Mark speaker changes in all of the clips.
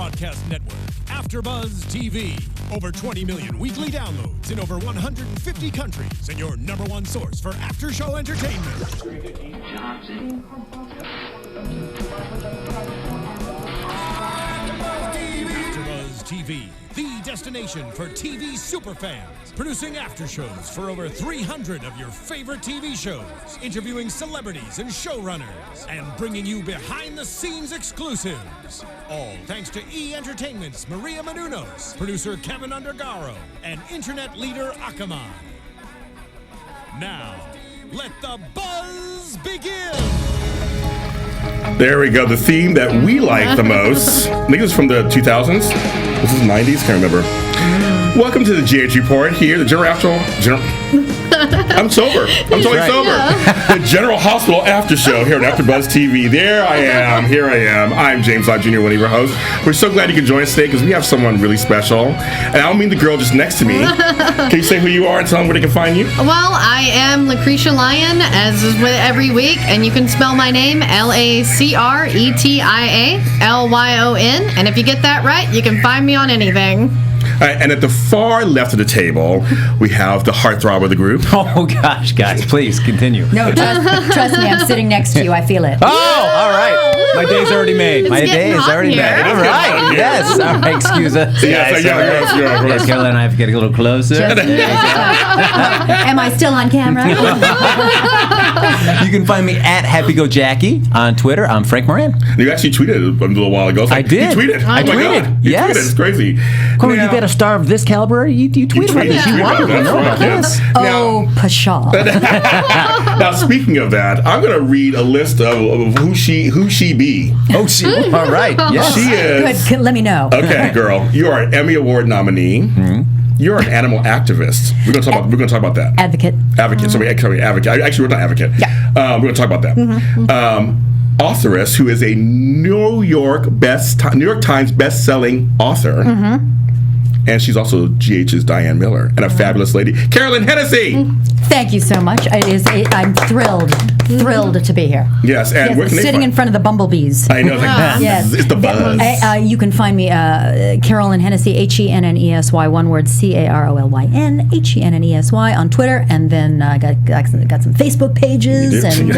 Speaker 1: broadcast network, AfterBuzz TV. Over 20 million weekly downloads in over 150 countries, and your number one source for after-show entertainment. AfterBuzz TV, the destination for TV superfans. Producing after-shows for over 300 of your favorite TV shows. Interviewing celebrities and showrunners. And bringing you behind-the-scenes exclusives. All thanks to E! Entertainment's Maria Menounos, producer Kevin Undergaro, and internet leader Akamai. Now, let the buzz begin!
Speaker 2: There we go, the theme that we like the most. I think it was from the 2000s. This is 90s, can't remember. Welcome to the GH Report here, the General. I'm sober. I'm totally sober. Yeah. The General Hospital After Show here at AfterBuzz TV. There I am. Here I am. I'm James Lott Jr., one of your hosts. We're so glad you could join us today because we have someone really special. And I don't mean the girl just next to me. Can you say who you are and tell them where they can find you?
Speaker 3: Well, I am Lacretia Lyon, as is with every week, and you can spell my name LACRETIALYON. And if you get that right, you can find me on anything.
Speaker 2: And at the far left of the table, we have the heartthrob of the group.
Speaker 4: Oh, gosh, guys, please continue.
Speaker 5: No, trust me, I'm sitting next to you. I feel it.
Speaker 4: Oh, all right. My day's already made. My day is already made. All right. Yes. All right. Excuse us.
Speaker 2: Yes,
Speaker 4: Carolyn and I have to get a little closer.
Speaker 5: Am I still on camera?
Speaker 4: You can find me at HappyGoJackie on Twitter. I'm Frank Moran.
Speaker 2: You actually tweeted a little while ago.
Speaker 4: I did.
Speaker 2: You tweeted.
Speaker 4: I tweeted.
Speaker 2: Yes. It's crazy.
Speaker 4: Cool, you got a star of this caliber? You tweet about this. You want to know about this.
Speaker 5: Oh, pshaw.
Speaker 2: Now, speaking of that, I'm going to read a list of who she be.
Speaker 4: Oh, she. All right. Yes.
Speaker 2: She is.
Speaker 5: Good. Let me know.
Speaker 2: Okay, girl. You are an Emmy Award nominee. Mm-hmm. You're an animal activist. We're going to talk about that.
Speaker 5: Advocate.
Speaker 2: Advocate. Sorry, advocate. Actually, we're not advocate.
Speaker 5: Yeah.
Speaker 2: We're going to talk about that. Mm-hmm. Authoress, who is a New York Times best-selling author. Mm-hmm. And she's also GH's Diane Miller, and a fabulous lady, Carolyn Hennesy.
Speaker 5: Thank you so much. I'm thrilled to be here.
Speaker 2: Yes, and
Speaker 5: yes, sitting in front of the bumblebees.
Speaker 2: I know,
Speaker 5: yes,
Speaker 2: it's the buzz.
Speaker 5: You can find me, Carolyn Hennesy, Hennessy, one word, Carolyn Hennesy on Twitter, and then I got some Facebook pages, and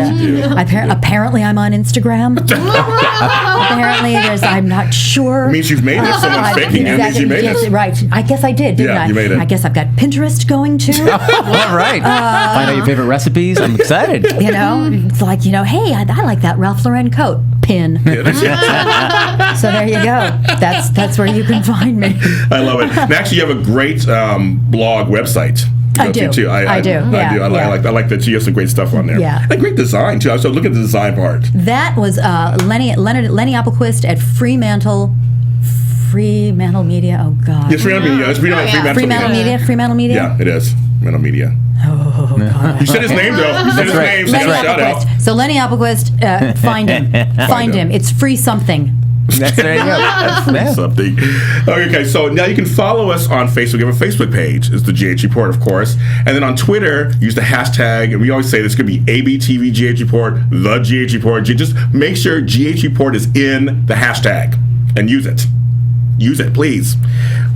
Speaker 5: apparently I'm on Instagram. Apparently, I'm not sure.
Speaker 2: It means you've made it. Someone's faking it. It means you made it.
Speaker 5: Right. I guess I did, didn't I?
Speaker 2: You made it.
Speaker 5: I guess I've got Pinterest going too.
Speaker 4: All right. Find out your favorite recipes. I'm excited.
Speaker 5: It's like, hey, I like that Ralph Lauren coat. Pin. So there you go. That's where you can find me.
Speaker 2: I love it. And actually, you have a great blog website.
Speaker 5: I do. I do.
Speaker 2: I like that you have some great stuff on there.
Speaker 5: Yeah.
Speaker 2: And great design too. So look at the design part.
Speaker 5: That was Lenny Applequist at Fremantle Media. Oh God.
Speaker 2: Yes, Fremantle Media. It's
Speaker 5: Fremantle Media.
Speaker 2: Yeah, it is. Fremantle Media.
Speaker 5: Oh God.
Speaker 2: You said his name though. You said his name. So
Speaker 5: Lenny
Speaker 2: shout out.
Speaker 5: So Lenny Applequist, find him. Find him. It's free something.
Speaker 4: There you go.
Speaker 2: Something. Okay, so now you can follow us on Facebook. We have a Facebook page. It's the GH Report, of course. And then on Twitter, use the hashtag, and we always say this could be ABTV GH Report, the GH Report. Just make sure GH Report is in the hashtag and use it. Use it, please.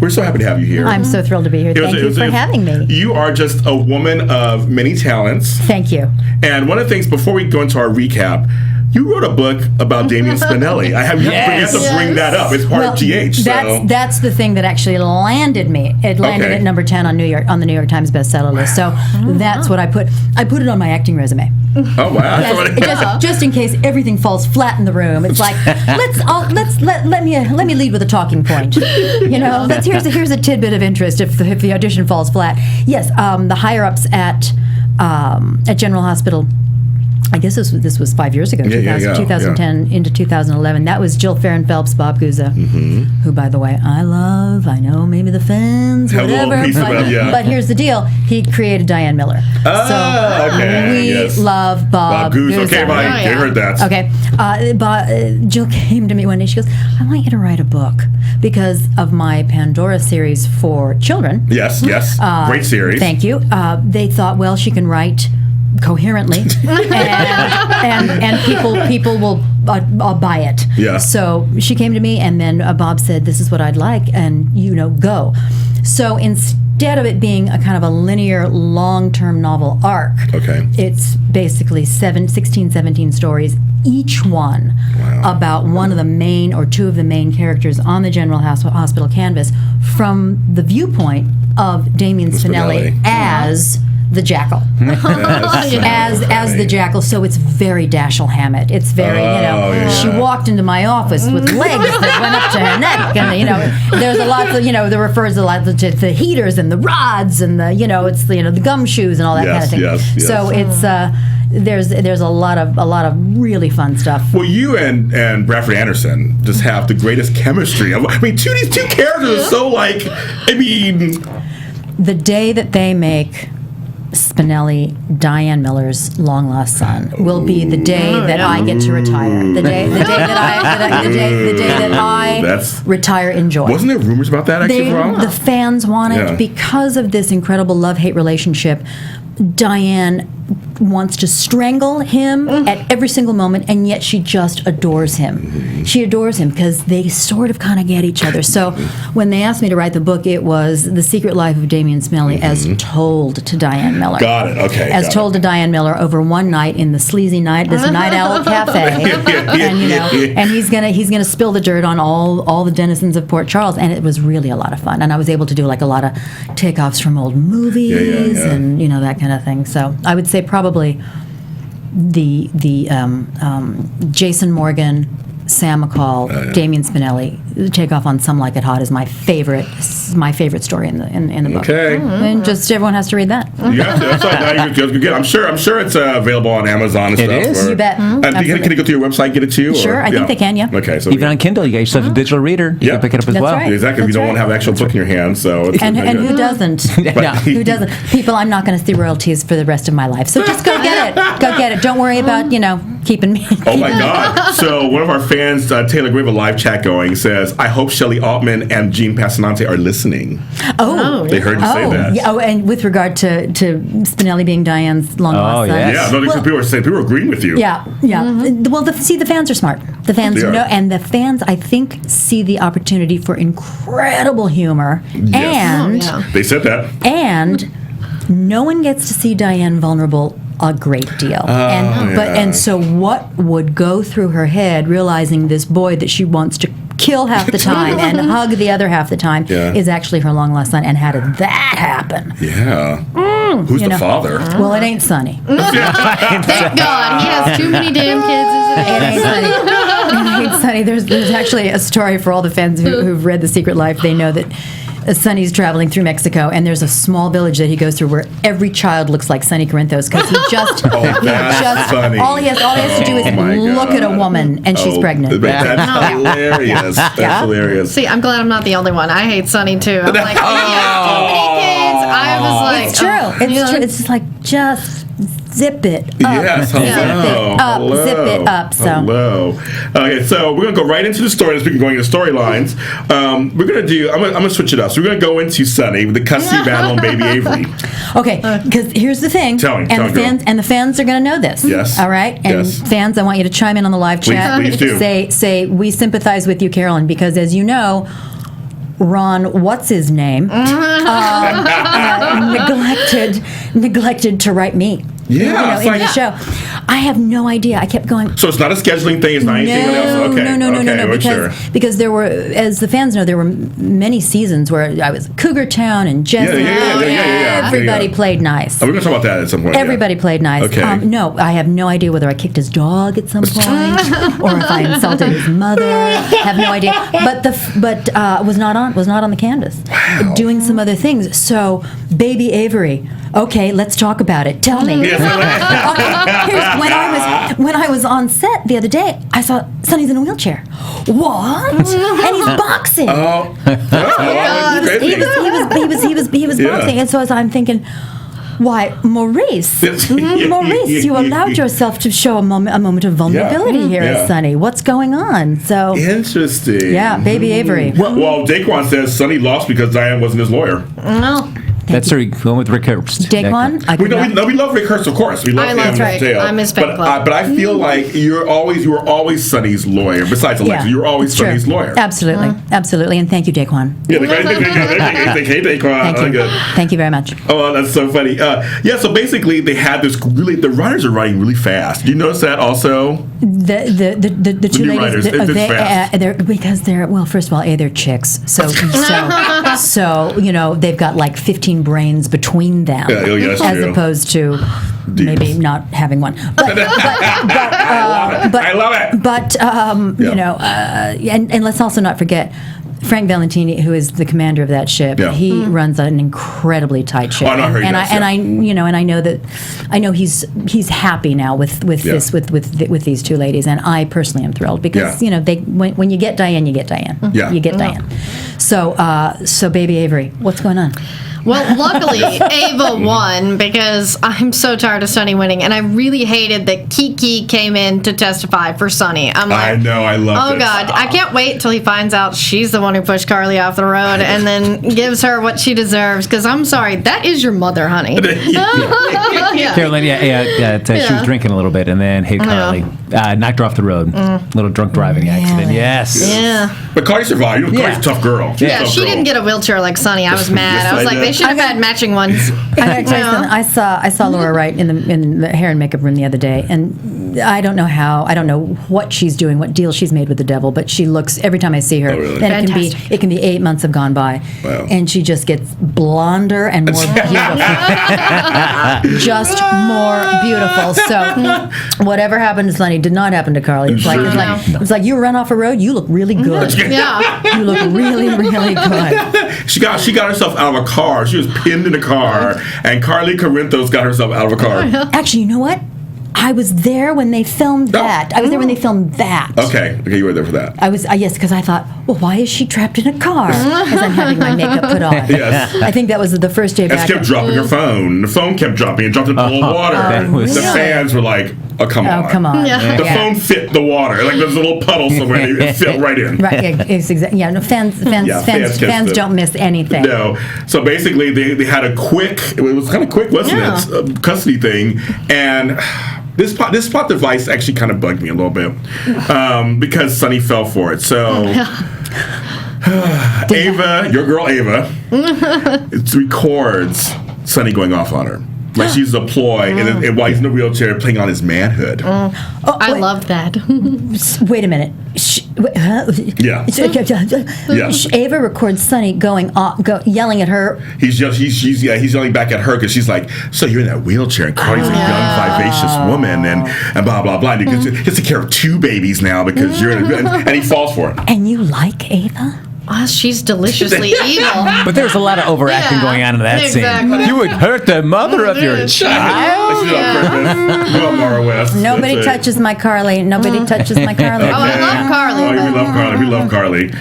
Speaker 2: We're so happy to have you here.
Speaker 5: I'm so thrilled to be here. Thank you for having me.
Speaker 2: You are just a woman of many talents.
Speaker 5: Thank you.
Speaker 2: And one of the things, before we go into our recap, you wrote a book about Damien Spinelli. You have to bring that up. It's part of GH.
Speaker 5: That's the thing that actually landed me. It landed at number 10 on the New York Times bestseller list. So that's what I put. I put it on my acting resume.
Speaker 2: Oh wow!
Speaker 5: Just in case everything falls flat in the room, it's like let me lead with a talking point. Here's a tidbit of interest if the audition falls flat. Yes, the higher ups at General Hospital. I guess this was 5 years ago, 2010 into 2011. That was Jill Farron-Phelps, Bob Guzza, who, by the way, I love. I know maybe the fans, whatever. But here's the deal. He created Diane Miller. We love Bob
Speaker 2: Guzza. Okay, I heard that.
Speaker 5: Okay. Jill came to me one day. She goes, I want you to write a book because of my Pandora series for children.
Speaker 2: Yes. Great series.
Speaker 5: Thank you. They thought, well, she can write coherently and people I'll buy it.
Speaker 2: Yeah.
Speaker 5: So she came to me, and then Bob said, "This is what I'd like," and go. So instead of it being a kind of a linear, long-term novel arc, it's basically 16, 17 stories, each one about one of the main or two of the main characters on the General Hospital canvas from the viewpoint of Damien Spinelli as the Jackal. as the Jackal. So it's very Dashiell Hammett. It's very, she walked into my office with legs that went up to her neck, and there's a lot of, there refers a lot to the heaters and the rods and the, it's the gumshoes and all that kind of thing.
Speaker 2: Yes.
Speaker 5: So it's there's a lot of really fun stuff.
Speaker 2: Well, you and Bradford Anderson just have the greatest chemistry. I mean, these two characters are so
Speaker 5: the day that they make Spinelli, Diane Miller's long lost son, will be the day that I get to retire. The day that I retire in joy.
Speaker 2: Wasn't there rumors about that actually?
Speaker 5: The fans want it because of this incredible love-hate relationship. Diane wants to strangle him at every single moment, and yet she just adores him. She adores him because they sort of kind of get each other. So when they asked me to write the book, it was The Secret Life of Damien Spinelli as told to Diane Miller.
Speaker 2: Got it. Okay.
Speaker 5: As told to Diane Miller over one night in the sleazy night owl cafe, and he's gonna spill the dirt on all the denizens of Port Charles, and it was really a lot of fun. And I was able to do a lot of takeoffs from old movies and that kind of thing. So I would say probably the Jason Morgan, Sam McCall, Damien Spinelli takeoff on Some Like It Hot is my favorite story in the book.
Speaker 2: Okay.
Speaker 5: And just everyone has to read that.
Speaker 2: You have to. That's good. I'm sure it's available on Amazon and stuff.
Speaker 5: It is. You bet.
Speaker 2: Can you go to your website and get it too?
Speaker 5: Sure, I think they can. Yeah.
Speaker 2: Okay. So
Speaker 4: even on Kindle, you got yourself a digital reader. You can pick it up as well.
Speaker 5: Right.
Speaker 2: Exactly. If you don't want to have an actual book in your hand, so it's
Speaker 5: and who doesn't? Who doesn't? People, I'm not going to see royalties for the rest of my life. So just go get it. Go get it. Don't worry about keeping me.
Speaker 2: Oh my God! So one of our fans, Taylor Gray, have a live chat going. Says, "I hope Shelley Altman and Gene Passanante are listening." They heard you say that.
Speaker 5: Yeah. Oh, and with regard to Spinelli being Diane's long lost son.
Speaker 2: Yeah. No, people were agreeing with you.
Speaker 5: Yeah. Well, the fans are smart. The fans know, and the fans, I think, see the opportunity for incredible humor.
Speaker 2: Yes.
Speaker 5: And
Speaker 2: they said that.
Speaker 5: And no one gets to see Diane vulnerable a great deal. And so what would go through her head realizing this boy that she wants to kill half the time and hug the other half the time is actually her long lost son? And how did that happen?
Speaker 2: Yeah. Who's the father?
Speaker 5: Well, it ain't Sonny.
Speaker 3: Thank God. He has too many damn kids.
Speaker 5: It ain't Sonny. It ain't Sonny. There's actually a story for all the fans who've read The Secret Life. They know that Sonny's traveling through Mexico, and there's a small village that he goes through where every child looks like Sonny Corinthos because he just,
Speaker 2: funny.
Speaker 5: all he has to do is look at a woman and she's pregnant.
Speaker 2: That's hilarious. That's hilarious.
Speaker 3: See, I'm glad I'm not the only one. I hate Sonny too. I'm like, he has too many kids. I was like,
Speaker 5: it's true. It's true. It's just like zip it up.
Speaker 2: Yes,
Speaker 5: Zip it up. So.
Speaker 2: Hello. Okay, so we're gonna go right into the story. As we can go into storylines, we're gonna do. I'm gonna switch it up. So we're gonna go into Sonny with the custody battle on Baby Avery.
Speaker 5: Okay, because here's the thing.
Speaker 2: Tell me,
Speaker 5: the fans are gonna know this.
Speaker 2: Yes.
Speaker 5: All right. And fans, I want you to chime in on the live chat.
Speaker 2: Please do.
Speaker 5: Say we sympathize with you, Carolyn, because as you know, Ron, what's his name, neglected to write me.
Speaker 2: Yeah,
Speaker 5: in the show. I have no idea. I kept going.
Speaker 2: So it's not a scheduling thing. It's not anything else. Okay.
Speaker 5: No. Because there were, as the fans know, there were many seasons where I was Cougar Town and Jesse. Everybody played nice.
Speaker 2: We're gonna talk about that at some point.
Speaker 5: Everybody played nice.
Speaker 2: Okay.
Speaker 5: No, I have no idea whether I kicked his dog at some point or if I insulted his mother. Have no idea. But was not on the canvas.
Speaker 2: Wow.
Speaker 5: Doing some other things. So Baby Avery. Okay, let's talk about it. Tell me. When I was on set the other day, I saw Sonny's in a wheelchair. What? And he's boxing. He was boxing, and so as I'm thinking, why, Maurice, you allowed yourself to show a moment of vulnerability here as Sonny. What's going on? So
Speaker 2: interesting.
Speaker 5: Yeah, Baby Avery.
Speaker 2: Well, Daquan says Sonny lost because Diane wasn't his lawyer.
Speaker 3: No.
Speaker 4: That's her going with Rick Herbst.
Speaker 5: Daquan?
Speaker 2: We love Rick Herbst, of course. We love him.
Speaker 3: That's right. I'm his fan club.
Speaker 2: But I feel like you were always Sonny's lawyer. Besides Alexa, you were always Sonny's lawyer.
Speaker 5: Absolutely. Absolutely. And thank you, Daquan.
Speaker 2: Yeah, hey, Daquan.
Speaker 5: Thank you very much.
Speaker 2: Oh, that's so funny. So basically they had this the runners are running really fast. Do you notice that also?
Speaker 5: The two
Speaker 2: new
Speaker 5: ladies,
Speaker 2: writers,
Speaker 5: they're first of all, they're chicks. So they've got like 15 brains between them,
Speaker 2: that's
Speaker 5: as
Speaker 2: true.
Speaker 5: opposed to maybe not having one. But
Speaker 2: I love it.
Speaker 5: But and let's also not forget Frank Valentini, who is the commander of that ship. He runs an incredibly tight ship. I know he's happy now with these two ladies, and I personally am thrilled because when you get Diane, you get Diane. You get Diane. So baby Avery, what's going on?
Speaker 3: Well, luckily, Ava won because I'm so tired of Sonny winning, and I really hated that Kiki came in to testify for Sonny. I'm like,
Speaker 2: I know, I love
Speaker 3: oh, God, I can't wait till he finds out she's the one who pushed Carly off the road and then gives her what she deserves, because I'm sorry, that is your mother, honey.
Speaker 4: Carolyn, she was drinking a little bit and then hit Carly. Knocked her off the road. Little drunk driving accident, yes.
Speaker 3: Yeah.
Speaker 2: But Carly survived. Carly's a tough girl.
Speaker 3: She didn't get a wheelchair like Sonny. I was mad. I was like, they should have had matching ones.
Speaker 5: I saw Laura Wright in the hair and makeup room the other day, and I don't know what she's doing, what deal she's made with the devil, but she looks, every time I see her, and it can be 8 months have gone by, and she just gets blonder and more beautiful. Just more beautiful. So whatever happened to Sonny did not happen to Carly. It's like you run off a road, you look really good. You look really, really good.
Speaker 2: She got herself out of a car. She was pinned in a car, and Carly Corinthos got herself out of a car.
Speaker 5: Actually, you know what? I was there when they filmed that.
Speaker 2: Okay, you were there for that.
Speaker 5: I was, yes, because I thought, well, why is she trapped in a car as I'm having my makeup put on?
Speaker 2: Yes.
Speaker 5: I think that was the first day back.
Speaker 2: And she kept dropping her phone. The phone kept dropping. It dropped into the water. The fans were like, oh, come on.
Speaker 5: Oh, come on.
Speaker 3: Yeah.
Speaker 2: The phone fit the water. Like there's a little puddle somewhere. It fit right in.
Speaker 5: Right, it's exactly. Yeah, no, fans don't miss anything.
Speaker 2: No. So basically, they had a quick, it was kind of quick, wasn't it? Custody thing. And this plot device actually kind of bugged me a little bit because Sonny fell for it. So Ava, your girl Ava, records Sonny going off on her. Like she's a ploy, and while he's in a wheelchair, playing on his manhood.
Speaker 3: I love that.
Speaker 5: Wait a minute. Ava records Sonny yelling at her.
Speaker 2: He's yelling back at her because she's like, "So you're in that wheelchair, and Carly's a young, vivacious woman, and blah blah blah. And he gets to care of 2 babies now because you're in and he falls for it."
Speaker 5: And you like Ava?
Speaker 3: Oh, she's deliciously evil.
Speaker 4: But there's a lot of overacting going on in that scene. You would hurt the mother of your child.
Speaker 5: Nobody touches my Carly. Nobody touches my Carly.
Speaker 3: Oh, I love Carly.
Speaker 2: Oh, we love Carly.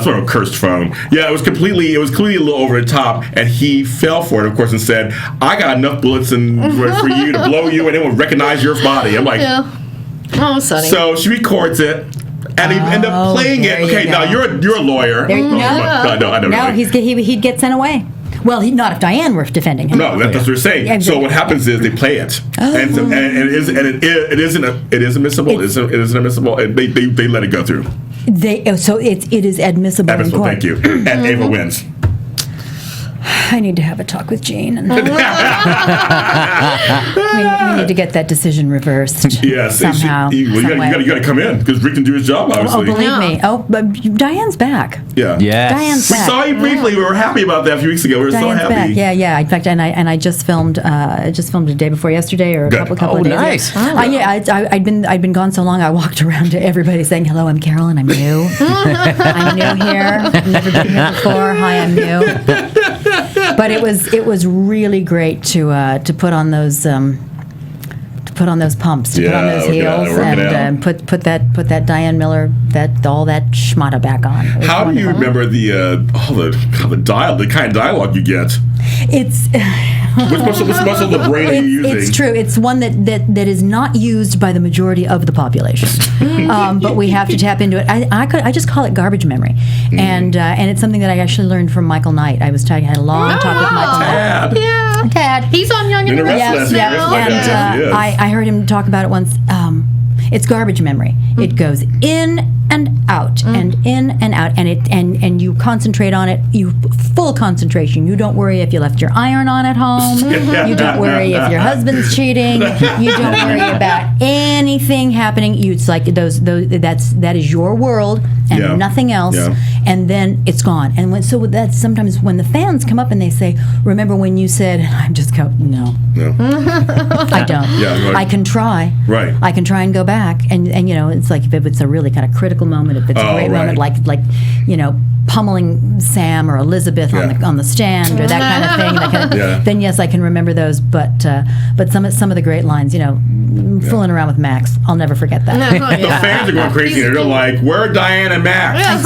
Speaker 2: Sort of a cursed phone. Yeah, it was completely a little over the top, and he fell for it, of course, and said, "I got enough bullets for you to blow you, and it will recognize your body." I'm like,
Speaker 3: oh, Sonny.
Speaker 2: So she records it. And he ended up playing it. Okay, now you're a lawyer.
Speaker 5: There you go. No, he'd get sent away. Well, not if Diane were defending him.
Speaker 2: No, that's what they're saying. Yeah, so what happens is they play it, and it isn't admissible. It isn't admissible. They let it go through.
Speaker 5: So it is admissible.
Speaker 2: Admissible. Thank you. And Ava wins.
Speaker 5: I need to have a talk with Jane. And we need to get that decision reversed.
Speaker 2: Yes,
Speaker 5: somehow.
Speaker 2: You got to come in because Rick can do his job. Obviously.
Speaker 5: Oh, believe me. Oh, but Diane's back.
Speaker 2: Yeah.
Speaker 4: Yes.
Speaker 5: Diane's back.
Speaker 2: We saw you briefly. We were happy about that a few weeks ago. We were
Speaker 5: Diane's
Speaker 2: so happy.
Speaker 5: Back. Yeah. In fact, and I just filmed. The day before yesterday, or a couple of days.
Speaker 4: Nice.
Speaker 5: I'd been gone so long. I walked around to everybody saying, "Hello, I'm Carolyn. I'm new. I'm new here. I've never been here before. Hi, I'm new." But it was really great to put on those pumps, to put on those heels, and put that Diane Miller, all that schmata back on.
Speaker 2: How do you remember the kind of dialogue you get?
Speaker 5: It's
Speaker 2: Which muscle of the brain are you using?
Speaker 5: It's true. It's one that is not used by the majority of the population, but we have to tap into it. I just call it garbage memory, and it's something that I actually learned from Michael Knight. I had a long talk with Michael Knight.
Speaker 3: Yeah.
Speaker 5: Tad.
Speaker 3: He's on Young and the Restless.
Speaker 5: And I heard him talk about it once. It's garbage memory. It goes in and out and in and out, and you concentrate on it. You full concentration. You don't worry if you left your iron on at home. You don't worry if your husband's cheating. You don't worry about anything happening. It's like that is your world and nothing else. Yeah. And then it's gone. And that's sometimes when the fans come up and they say, "Remember when you said?" I just go, "No, I don't.
Speaker 2: Yeah, right.
Speaker 5: I can try.
Speaker 2: Right.
Speaker 5: I can try and go back." And it's like if it's a really kind of critical moment, if it's a great moment, like pummeling Sam or Elizabeth on the stand or that kind of thing, then yes, I can remember those. But some of the great lines, fooling around with Max, I'll never forget that.
Speaker 2: The fans are going crazy. They're like, "Where are Diane and Max?"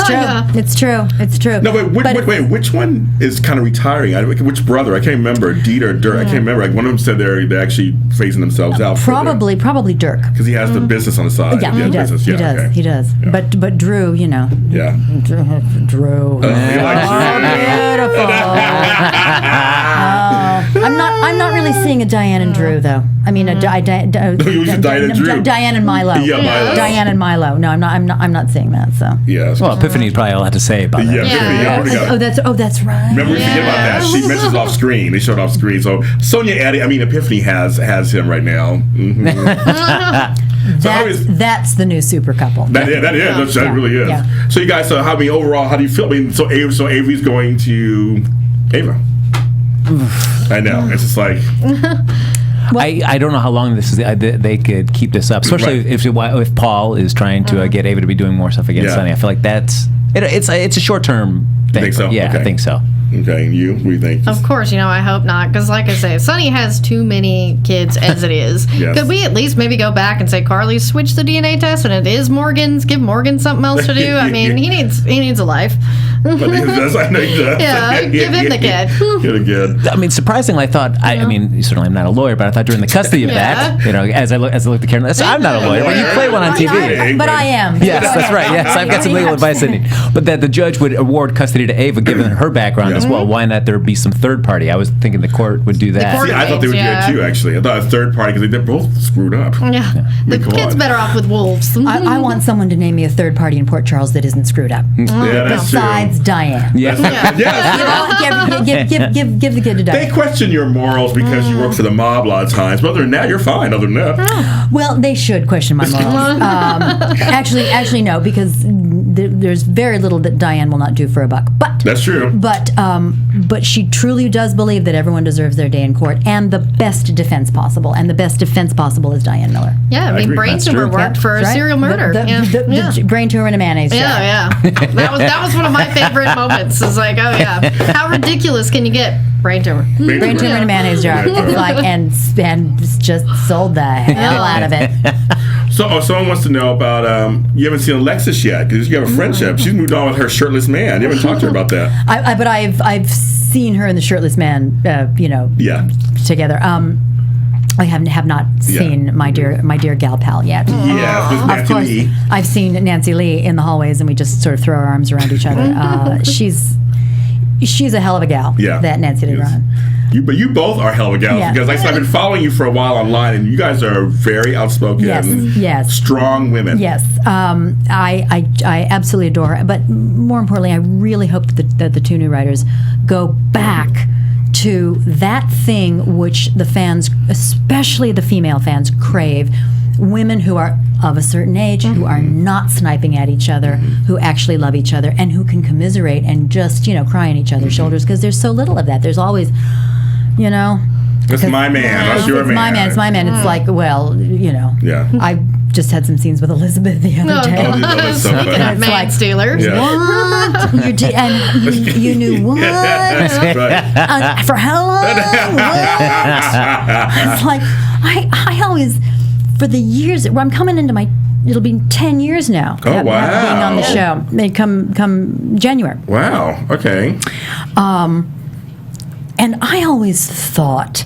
Speaker 5: It's true. It's true.
Speaker 2: No, wait. Which one is kind of retiring? Which brother? I can't remember. Deet or Dirk? I can't remember. Like one of them said they're actually phasing themselves out.
Speaker 5: Probably Dirk.
Speaker 2: Because he has the business on the side.
Speaker 5: Yeah, he does. He does. Yeah. But Drew,
Speaker 2: Yeah.
Speaker 5: Drew. Beautiful. I'm not really seeing a Diane and Drew though. I mean, Diane and Drew. Diane and Milo.
Speaker 2: Yeah, Milo.
Speaker 5: Diane and Milo. No, I'm not seeing that. So.
Speaker 2: Yes.
Speaker 4: Well, Epiphany's probably a lot to say about that.
Speaker 5: That's right.
Speaker 2: Remember, we forget about that. She mentions off screen. They showed off screen. So Epiphany has him right now.
Speaker 5: That's the new super couple.
Speaker 2: That really is. Yeah. So you guys, overall, how do you feel? I mean, so Avery's going to Ava. I know. It's just like.
Speaker 4: I don't know how long they could keep this up, especially if Paul is trying to get Ava to be doing more stuff against Sonny. I feel like it's a short term thing.
Speaker 2: You think so?
Speaker 4: Yeah,
Speaker 2: okay.
Speaker 4: I think so.
Speaker 2: Okay, and you? What do you think?
Speaker 3: Of course, I hope not, because like I say, Sonny has too many kids as it is.
Speaker 2: Yes.
Speaker 3: Could we at least maybe go back and say, Carly, switch the DNA test, and it is Morgan's? Give Morgan something else to do. I mean, he needs a life.
Speaker 2: But he does. I know he does.
Speaker 3: Yeah, give him the kid.
Speaker 2: Get a kid.
Speaker 4: I mean, surprisingly, I thought. I mean, certainly I'm not a lawyer, but I thought during the custody of that, as I looked at Karen, I'm not a lawyer, but you play one on TV.
Speaker 5: But I am.
Speaker 4: Yes, that's right. Yes, I've got some legal advice I need. But that the judge would award custody to Ava, given her background as well. Why not there be some third party? I was thinking the court would do that.
Speaker 2: See, I thought they would do it too, actually. I thought a third party, because they're both screwed up.
Speaker 3: Yeah. The kid's better off with wolves.
Speaker 5: I want someone to name me a third party in Port Charles that isn't screwed up.
Speaker 2: Yeah, that's
Speaker 5: Besides Diane.
Speaker 4: Yes.
Speaker 5: Give the kid to Diane.
Speaker 2: They question your morals because you work for the mob a lot of times. But other than that, you're fine. Other than that.
Speaker 5: Well, they should question my morals. Actually, no, because there's very little that Diane will not do for a buck. But
Speaker 2: that's true.
Speaker 5: But she truly does believe that everyone deserves their day in court and the best defense possible. And the best defense possible is Diane Miller.
Speaker 3: Yeah, I mean, brain tumor worked for a serial murder.
Speaker 5: The brain tumor and a mayonnaise jar.
Speaker 3: Yeah. That was one of my favorite moments. It's like, oh yeah, how ridiculous can you get? Brain tumor.
Speaker 5: Brain tumor and a mayonnaise jar. It's like, and just sold the hell out of it.
Speaker 2: So, someone wants to know about, you haven't seen Alexis yet, because you have a friendship. She's moved on with her shirtless man. You haven't talked to her about that.
Speaker 5: But I've seen her and the shirtless man, together. I have not seen my dear gal pal yet.
Speaker 2: Yeah,
Speaker 5: of course,
Speaker 2: Lee.
Speaker 5: I've seen Nancy Lee in the hallways, and we just sort of throw our arms around each other. She's a hell of a gal. Yeah, that Nancy Lee Ryan.
Speaker 2: But you both are hell of a gals, because I've been following you for a while online, and you guys are very outspoken, strong women.
Speaker 5: Yes, I absolutely adore her. But more importantly, I really hope that the two new writers go back to that thing which the fans, especially the female fans, crave. Women who are of a certain age, who are not sniping at each other, who actually love each other, and who can commiserate and just, cry on each other's shoulders, because there's so little of that. There's always,
Speaker 2: It's my man. That's your man.
Speaker 5: It's my man. It's like, well,
Speaker 2: Yeah.
Speaker 5: I just had some scenes with Elizabeth the other day.
Speaker 2: That's so funny.
Speaker 3: Speaking of man stealers.
Speaker 2: Yeah.
Speaker 5: What? You knew what?
Speaker 2: Right.
Speaker 5: For how long? What? It's like, I always, for the years, I'm coming into it'll be 10 years now.
Speaker 2: Oh, wow.
Speaker 5: Being on the show. They come January.
Speaker 2: Wow. Okay.
Speaker 5: And And I always thought,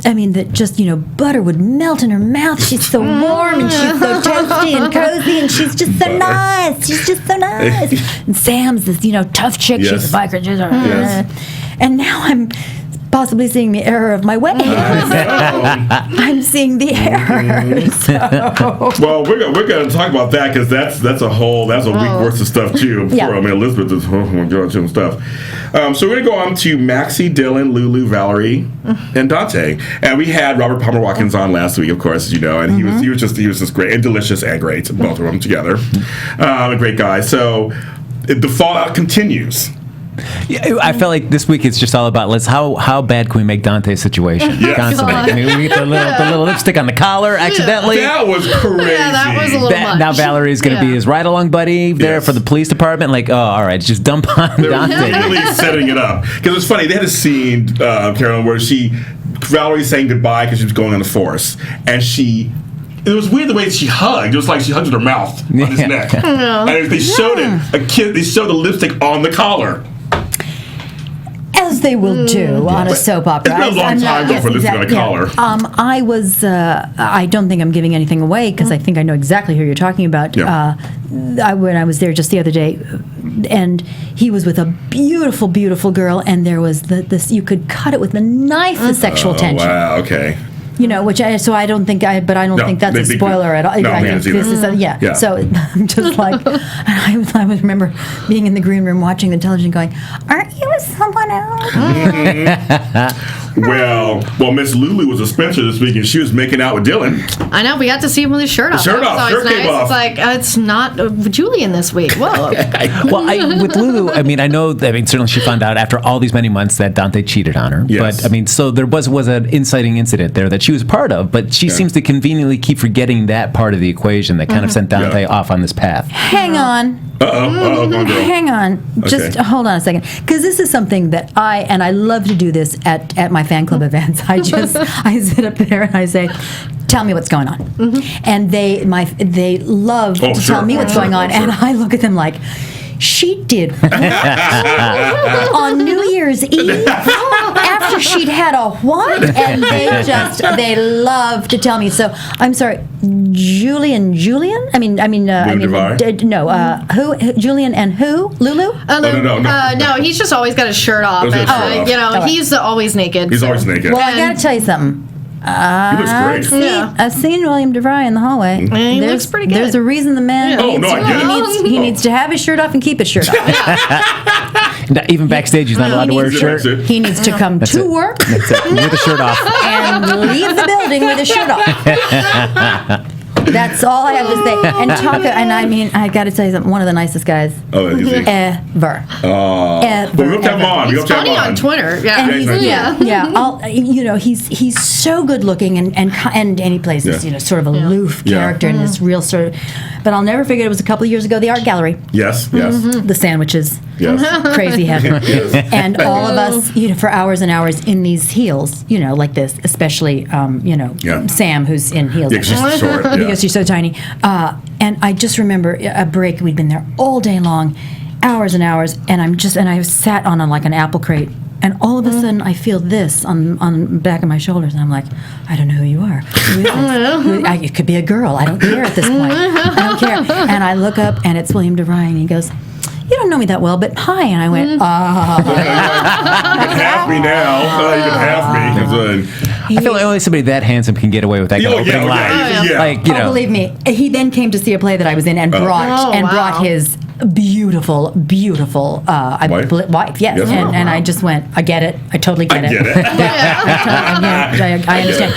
Speaker 5: I mean, that just, butter would melt in her mouth. She's so warm and she's so toasty and cozy and she's just so nice. She's just so nice. And Sam's this, tough chick.
Speaker 2: Yes.
Speaker 5: She's a biker.
Speaker 2: Yes.
Speaker 5: And now I'm possibly seeing the error of my ways. I'm seeing the error. So.
Speaker 2: Well, we're going to talk about that because that's a week worth of stuff too. Before Elizabeth is some stuff. So we're going to go on to Maxie, Dylan, Lulu, Valerie, and Dante. And we had Robert Palmer Watkins on last week, of course, as you know, and he was just great and delicious and great, both of them together. A great guy. So the fallout continues.
Speaker 4: Yeah, I felt like this week it's just all about how bad can we make Dante's situation constantly. I mean, we get the little lipstick on the collar accidentally.
Speaker 2: That was crazy.
Speaker 3: Yeah, that was a little much.
Speaker 4: Now Valerie's going to be his ride-along buddy there for the police department. Like, oh, all right, just dump on Dante.
Speaker 2: They're really setting it up. Because it's funny, they had a scene, Carolyn, where Valerie's saying goodbye because she was going on the force. And it was weird the way she hugged. It was like she hugged with her mouth on his neck. And they showed they showed the lipstick on the collar.
Speaker 5: As they will do on a soap opera.
Speaker 2: It's been a long time before this is on a collar.
Speaker 5: I don't think I'm giving anything away because I think I know exactly who you're talking about.
Speaker 2: Yeah.
Speaker 5: When I was there just the other day, and he was with a beautiful, beautiful girl, and there was this. You could cut it with the nicest sexual tension.
Speaker 2: Wow. Okay.
Speaker 5: Which I don't think that's a spoiler at all.
Speaker 2: No,
Speaker 5: I think this is So I'm just like, I would remember being in the green room watching the television, going, "Aren't you with someone else?"
Speaker 2: Well, Miss Lulu was a Spencer this week, and she was making out with Dylan.
Speaker 3: I know, we got to see him with his shirt off.
Speaker 2: Shirt came off.
Speaker 3: It's like, it's not Julian this week. Whoa.
Speaker 4: Well, with Lulu, I know, certainly she found out after all these many months that Dante cheated on her.
Speaker 2: Yes.
Speaker 4: But, so there was an inciting incident there that she was part of, but she seems to conveniently keep forgetting that part of the equation that kind of sent Dante off on this path.
Speaker 5: Hang on. Hang on. Just hold on a second. Because this is something that I love to do this at my fan club events. I sit up there and I say, tell me what's going on. And they love to tell me what's going on. And I look at them like, she did on New Year's Eve after she'd had a what? And they love to tell me. So I'm sorry, Julian? Who? Julian and who? Lulu?
Speaker 3: No, he's just always got his shirt off. He's always naked.
Speaker 2: He's always naked.
Speaker 5: Well, I got to tell you something.
Speaker 2: He looks great.
Speaker 5: I've seen William DeVry in the hallway.
Speaker 3: He looks pretty good.
Speaker 5: There's a reason the man
Speaker 2: he
Speaker 5: needs to have his shirt off and keep his shirt off.
Speaker 4: Even backstage, he's not allowed to wear a shirt.
Speaker 5: He needs to come to work
Speaker 4: with a shirt off
Speaker 5: and leave the building with his shirt off. That's all I have to say. And I got to tell you something. One of the nicest guys ever.
Speaker 2: But we'll have him on.
Speaker 3: He's funny on Twitter.
Speaker 5: He's so good looking and he plays this sort of aloof character and this real sort of. But I'll never forget. It was a couple of years ago. The art gallery.
Speaker 2: Yes.
Speaker 5: The sandwiches.
Speaker 2: Yes.
Speaker 5: Crazy heaven. And all of us, for hours and hours in these heels, like this, especially, Sam, who's in heels.
Speaker 2: Yeah, she's short.
Speaker 5: Because she's so tiny. And I just remember a break. We'd been there all day long, hours and hours, and I sat on like an apple crate. And all of a sudden, I feel this on the back of my shoulders, and I'm like, I don't know who you are. It could be a girl. I don't care at this point. I don't care. And I look up, and it's William DeVry, and he goes, you don't know me that well, but hi. And I went,
Speaker 2: You can have me now. You can have me.
Speaker 4: I feel like only somebody that handsome can get away with that kind of opening line.
Speaker 5: Believe me. He then came to see a play that I was in and brought his beautiful wife. Yes. And I just went, I get it. I totally get it. I understand.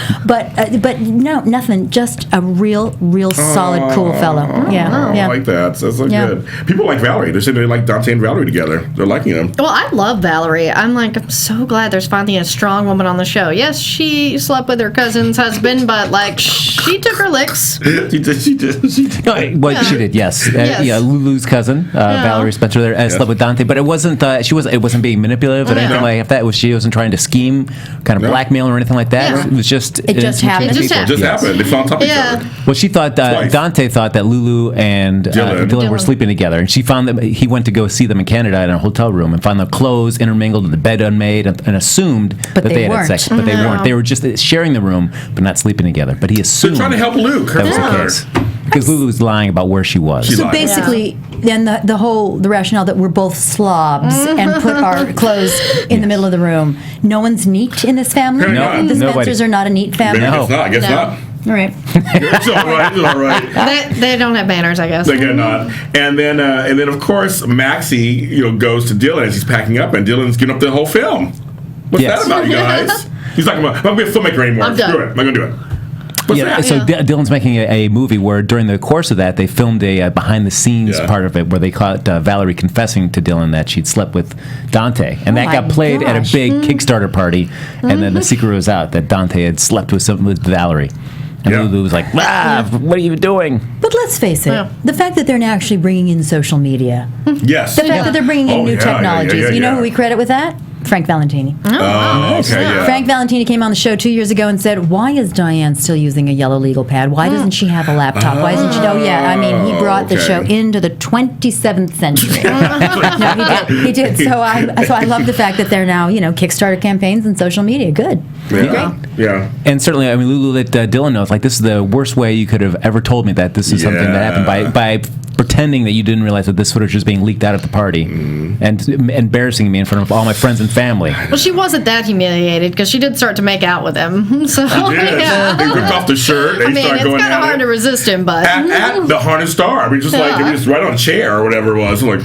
Speaker 5: But no, nothing. Just a real solid, cool fellow.
Speaker 2: I like that. That's so good. People like Valerie. They say they like Dante and Valerie together. They're liking them.
Speaker 3: Well, I love Valerie. I'm so glad there's finally a strong woman on the show. Yes, she slept with her cousin's husband, but she took her licks.
Speaker 2: She did.
Speaker 4: She did. Yes. Lulu's cousin cousin, Valerie Spencer, there slept with Dante, but it wasn't. It wasn't being manipulative or anything like that. She wasn't trying to scheme, kind of blackmail or anything like that.
Speaker 3: Yeah.
Speaker 4: It was just.
Speaker 5: It just happened.
Speaker 2: It just happened. They fell on top of each other.
Speaker 4: Well, she thought Dante thought that Lulu and Dylan were sleeping together, and she found that he went to go see them in Canada in a hotel room and found the clothes intermingled and the bed unmade, and assumed that they had sex, but they weren't. They were just sharing the room, but not sleeping together. But he assumed
Speaker 2: They're trying to help Luke.
Speaker 4: that was the case because Lulu was lying about where she was.
Speaker 5: So basically, then the rationale that we're both slobs and put our clothes in the middle of the room. No one's neat in this family.
Speaker 2: No,
Speaker 5: the
Speaker 4: nobody.
Speaker 5: Spencers are not a neat family.
Speaker 2: I guess not.
Speaker 5: All right.
Speaker 2: It's all right. It's all right.
Speaker 3: They don't have banners, I guess.
Speaker 2: They get not. And then of course Maxie, goes to Dylan as he's packing up, and Dylan's giving up the whole film. What's that about, you guys? He's like, I'm not gonna be a filmmaker anymore.
Speaker 3: I'm done.
Speaker 2: Screw it. I'm not gonna do it. What's that?
Speaker 4: So Dylan's making a movie where during the course of that they filmed a behind-the-scenes part of it where they caught Valerie confessing to Dylan that she'd slept with Dante, and that got played at a big Kickstarter party, and then the secret was out that Dante had slept with Valerie. And Lulu was like, what are you doing?
Speaker 5: But let's face it, the fact that they're now actually bringing in social media,
Speaker 2: Yes.
Speaker 5: the fact that they're bringing in new technologies, you know who we credit with that? Frank Valentini.
Speaker 2: Okay, yeah.
Speaker 5: Frank Valentini came on the show 2 years ago and said, why is Diane still using a yellow legal pad? Why doesn't she have a laptop? Why isn't she? Oh, yeah. I mean, he brought the show into the 27th century. No, he did. So I love the fact that they're now, Kickstarter campaigns and social media. Good.
Speaker 2: Yeah.
Speaker 5: Great.
Speaker 2: Yeah.
Speaker 4: And certainly, Lulu let Dylan know, like, this is the worst way you could have ever told me that this is something that happened by pretending that you didn't realize that this footage was being leaked out at the party and embarrassing me in front of all my friends and family.
Speaker 3: Well, she wasn't that humiliated because she did start to make out with him. So
Speaker 2: They ripped off the shirt. They started
Speaker 3: it's
Speaker 2: going
Speaker 3: kind of hard to resist him, but
Speaker 2: at the Haunted Star. I mean, just right on a chair or whatever it was. I'm like,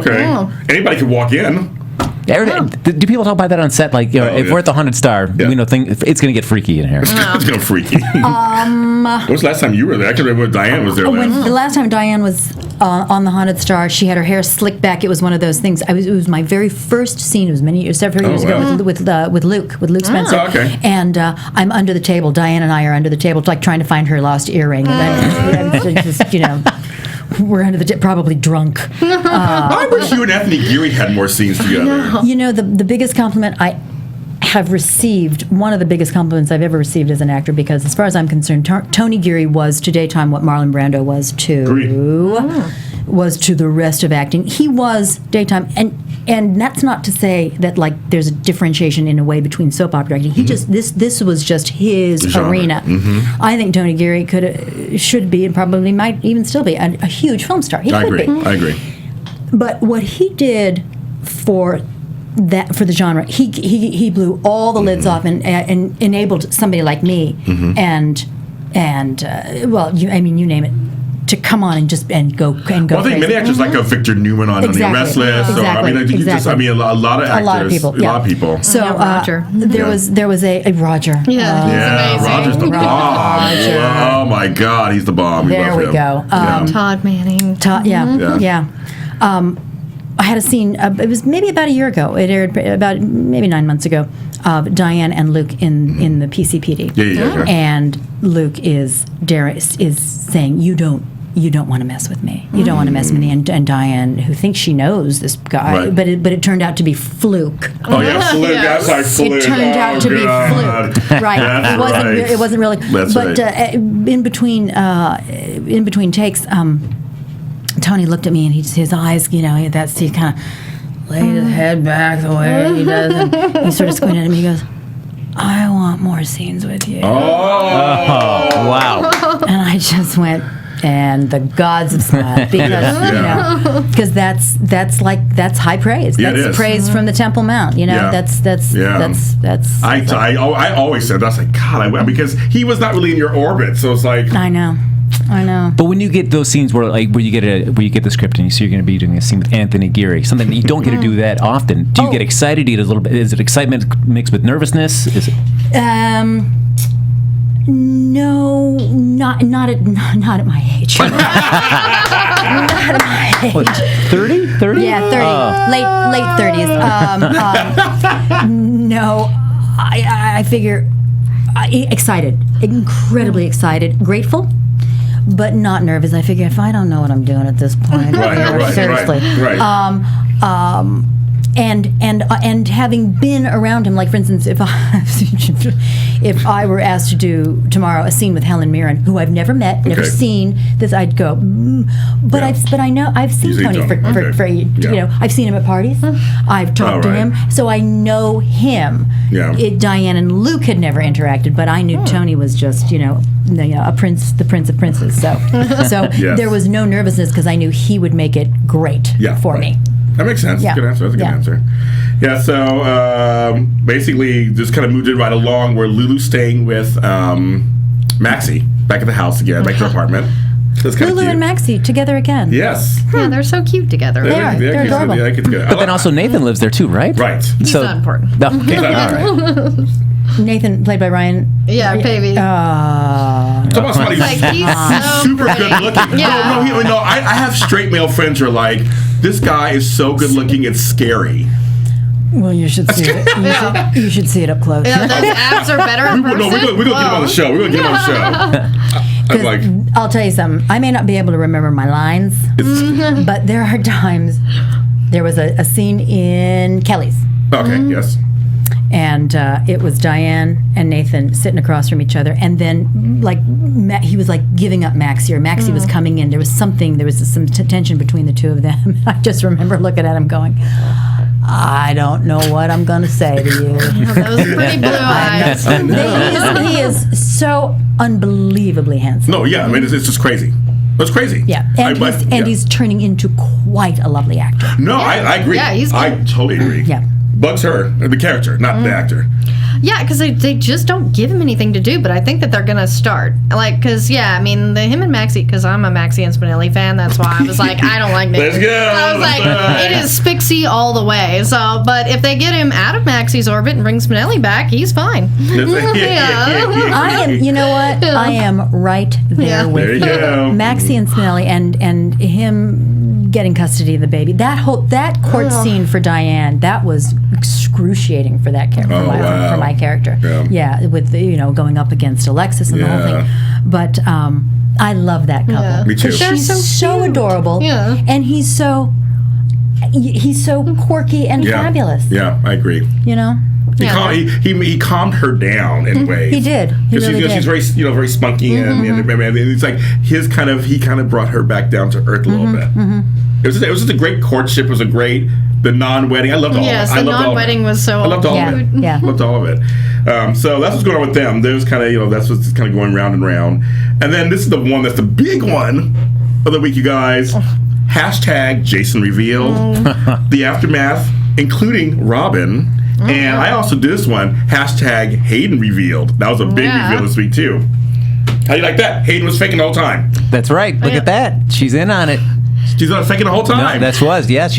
Speaker 2: okay. Anybody could walk in.
Speaker 4: Do people talk about that on set? Like, if we're at the Haunted Star, we know it's going to get freaky in here.
Speaker 2: It's going to freaky. When was the last time you were there? I can remember when Diane was there.
Speaker 5: The last time Diane was on the Haunted Star, she had her hair slicked back. It was one of those things. It was my very first scene. It was several years ago with Luke Spencer.
Speaker 2: Oh, okay.
Speaker 5: And I'm under the table. Diane and I are under the table, like trying to find her lost earring. And I'm just, we're under the probably drunk.
Speaker 2: I wish you and Anthony Geary had more scenes together.
Speaker 5: The biggest compliment I have received, one of the biggest compliments I've ever received as an actor, because as far as I'm concerned, Tony Geary was to Daytime what Marlon Brando was to the rest of acting. He was Daytime, and that's not to say that there's a differentiation in a way between soap opera acting. He just this was just his arena. I think Tony Geary should be, and probably might even still be, a huge film star. He could be.
Speaker 2: I agree.
Speaker 5: But what he did for the genre, he blew all the lids off and enabled somebody like me and you name it, to come on and go. Well,
Speaker 2: I think many actors like Victor Newman on The Restless.
Speaker 5: Exactly.
Speaker 2: A lot of actors.
Speaker 5: A lot of people. So
Speaker 3: Roger.
Speaker 5: There was a Roger.
Speaker 3: Yeah,
Speaker 2: Roger's the bomb. Oh my God, he's the bomb.
Speaker 5: There we go.
Speaker 3: Todd Manning.
Speaker 5: Yeah. I had a scene, it was maybe about a year ago, it aired about maybe 9 months ago, of Diane and Luke in the PCPD.
Speaker 2: Yeah.
Speaker 5: And Luke is saying, you don't want to mess with me. You don't want to mess with me. And Diane, who thinks she knows this guy, but it turned out to be Fluke.
Speaker 2: Oh yeah, Fluke. That's like Fluke.
Speaker 5: It turned out to be Fluke. Right.
Speaker 2: That's
Speaker 5: it wasn't really.
Speaker 2: That's
Speaker 5: but in between takes, Tony looked at me and his eyes, he kind of laid his head back the way he does, and he sort of squinted at me. He goes, "I want more scenes with you."
Speaker 2: Oh,
Speaker 4: wow!
Speaker 5: And I just went, and the gods have smiled, because that's high praise. That's praise from the Temple Mount. That's.
Speaker 2: I always said that's like God, because he was not really in your orbit, so it's like
Speaker 5: I know.
Speaker 4: But when you get those scenes where you get the script and you see you're going to be doing a scene with Anthony Geary, something that you don't get to do that often, do you get excited? Do you get a little bit? Is it excitement mixed with nervousness? Is it?
Speaker 5: No, not at my age. Not at my age.
Speaker 4: What, 30? 30?
Speaker 5: Yeah, 30. Late 30s. No, I figure excited, incredibly excited, grateful. but not nervous. I figure if I don't know what I'm doing at this point, seriously.
Speaker 2: Right.
Speaker 5: And having been around him, like for instance, if I were asked to do tomorrow a scene with Helen Mirren, who I've never met, never seen, this I'd go. But I know I've seen Tony for you know, I've seen him at parties. I've talked to him, so I know him.
Speaker 2: Yeah.
Speaker 5: Diane and Luke had never interacted, but I knew Tony was just a prince, the prince of princes. So there was no nervousness because I knew he would make it great for me.
Speaker 2: That makes sense.
Speaker 5: Yeah.
Speaker 2: Good answer. That's a good answer. Yeah, so basically just kind of moved it right along where Lulu's staying with Maxie back at the house again, back to the apartment. That's kind of
Speaker 5: Lulu
Speaker 2: cute.
Speaker 5: and Maxie together again.
Speaker 2: Yes.
Speaker 3: Yeah, they're so cute together.
Speaker 5: They're adorable.
Speaker 4: But then also Nathan lives there too, right?
Speaker 2: Right.
Speaker 3: He's not important.
Speaker 4: No, okay. All right.
Speaker 5: Nathan, played by Ryan.
Speaker 3: Yeah, Pavey.
Speaker 2: Talk about somebody
Speaker 3: He's so
Speaker 2: super
Speaker 3: pretty.
Speaker 2: good looking.
Speaker 3: Yeah.
Speaker 2: No, I have straight male friends who are like, this guy is so good looking, it's scary.
Speaker 5: Well, you should see it. You should see it up close.
Speaker 3: Yeah, those abs are better in person.
Speaker 2: No, we're going to get him on the show. We're going to get him on the show. I'm like,
Speaker 5: I'll tell you something. I may not be able to remember my lines, but there are times. There was a scene in Kelly's.
Speaker 2: okay, yes.
Speaker 5: And it was Diane and Nathan sitting across from each other, and then he was like giving up Maxie, or Maxie was coming in. There was some tension between the two of them. I just remember looking at him going, I don't know what I'm going to say to you.
Speaker 3: Those pretty blue eyes.
Speaker 5: He is so unbelievably handsome.
Speaker 2: No, yeah, I mean, it's just crazy. It's crazy.
Speaker 5: Yeah, and he's turning into quite a lovely actor.
Speaker 2: No, I agree.
Speaker 3: Yeah, he's good.
Speaker 2: I totally agree.
Speaker 5: Yeah.
Speaker 2: Bugs her, the character, not the actor.
Speaker 3: Yeah, because they just don't give him anything to do, but I think that they're going to start. Because, him and Maxie, because I'm a Maxie and Spinelli fan, that's why I was like, I don't like Nick.
Speaker 2: Let's go.
Speaker 3: I was like, it is Spixie all the way. So, but if they get him out of Maxie's orbit and bring Spinelli back, he's fine.
Speaker 5: I am, you know what? I am right there with
Speaker 2: There you go.
Speaker 5: Maxie and Spinelli and him getting custody of the baby. That court scene for Diane, that was excruciating for that character, for my character. Yeah, with going up against Alexis and the whole thing. But I love that couple.
Speaker 3: Yeah.
Speaker 2: Me too.
Speaker 5: She's so adorable.
Speaker 3: Yeah.
Speaker 5: And he's so quirky and fabulous.
Speaker 2: Yeah, I agree.
Speaker 5: You know?
Speaker 2: He calmed her down in ways.
Speaker 5: He did. He really did.
Speaker 2: She's very very spunky and it's like he kind of brought her back down to earth a little bit. It was just a great courtship. It was a great non-wedding. I loved all of it.
Speaker 3: Yes, the non-wedding was so.
Speaker 2: I loved all of it.
Speaker 5: Yeah.
Speaker 2: Loved all of it. So that's what's going on with them. There's kind of that's what's kind of going round and round. And then this is the one that's the big one of the week, you guys. Hashtag Jason revealed. The aftermath, including Robin. And I also did this one, hashtag Hayden revealed. That was a big reveal this week, too. How do you like that? Hayden was faking the whole time.
Speaker 4: That's right. Look at that. She's in on it.
Speaker 2: She's not faking the whole time.
Speaker 4: No, she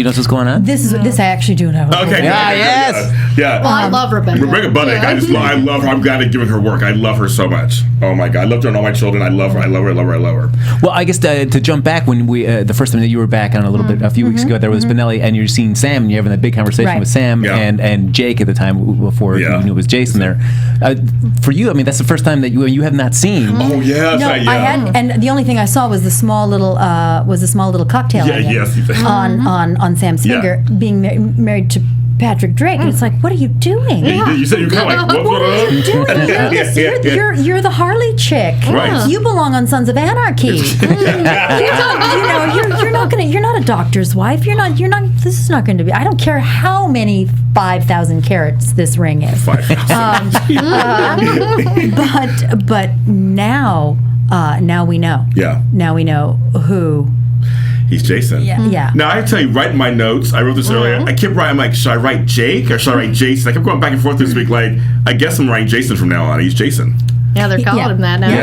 Speaker 4: knows what's going on.
Speaker 5: This I actually do know.
Speaker 2: Okay. Yeah.
Speaker 3: Well, I love Rebecca.
Speaker 2: Rebecca Buddick. I love her. I'm glad they're giving her work. I love her so much. Oh my God. I loved her and all my children. I love her. I love her.
Speaker 4: Well, I guess to jump back when we the first time that you were back on a little bit a few weeks ago, there was Spinelli, and you're seeing Sam, and you're having that big conversation with Sam and Jake at the time before you knew it was Jason there. For you, I mean, that's the first time that you have not seen.
Speaker 2: Oh yeah.
Speaker 5: No, I hadn't, and the only thing I saw was the small little cocktail on Sam's finger, being married to Patrick Drake, and it's like, what are you doing?
Speaker 2: You said you were kind of like,
Speaker 5: what are you doing? You're the Harley chick.
Speaker 2: Right.
Speaker 5: You belong on Sons of Anarchy. You're not a doctor's wife. You're not. This is not going to be. I don't care how many 5,000 carats this ring is.
Speaker 2: 5,000.
Speaker 5: But now we know.
Speaker 2: Yeah.
Speaker 5: Now we know who.
Speaker 2: He's Jason.
Speaker 5: Yeah.
Speaker 2: Now, I tell you, right in my notes, I wrote this earlier, I kept writing, I'm like, should I write Jake or should I write Jason? I kept going back and forth this week, like, I guess I'm writing Jason from now on. He's Jason.
Speaker 3: Yeah, they're calling him that now.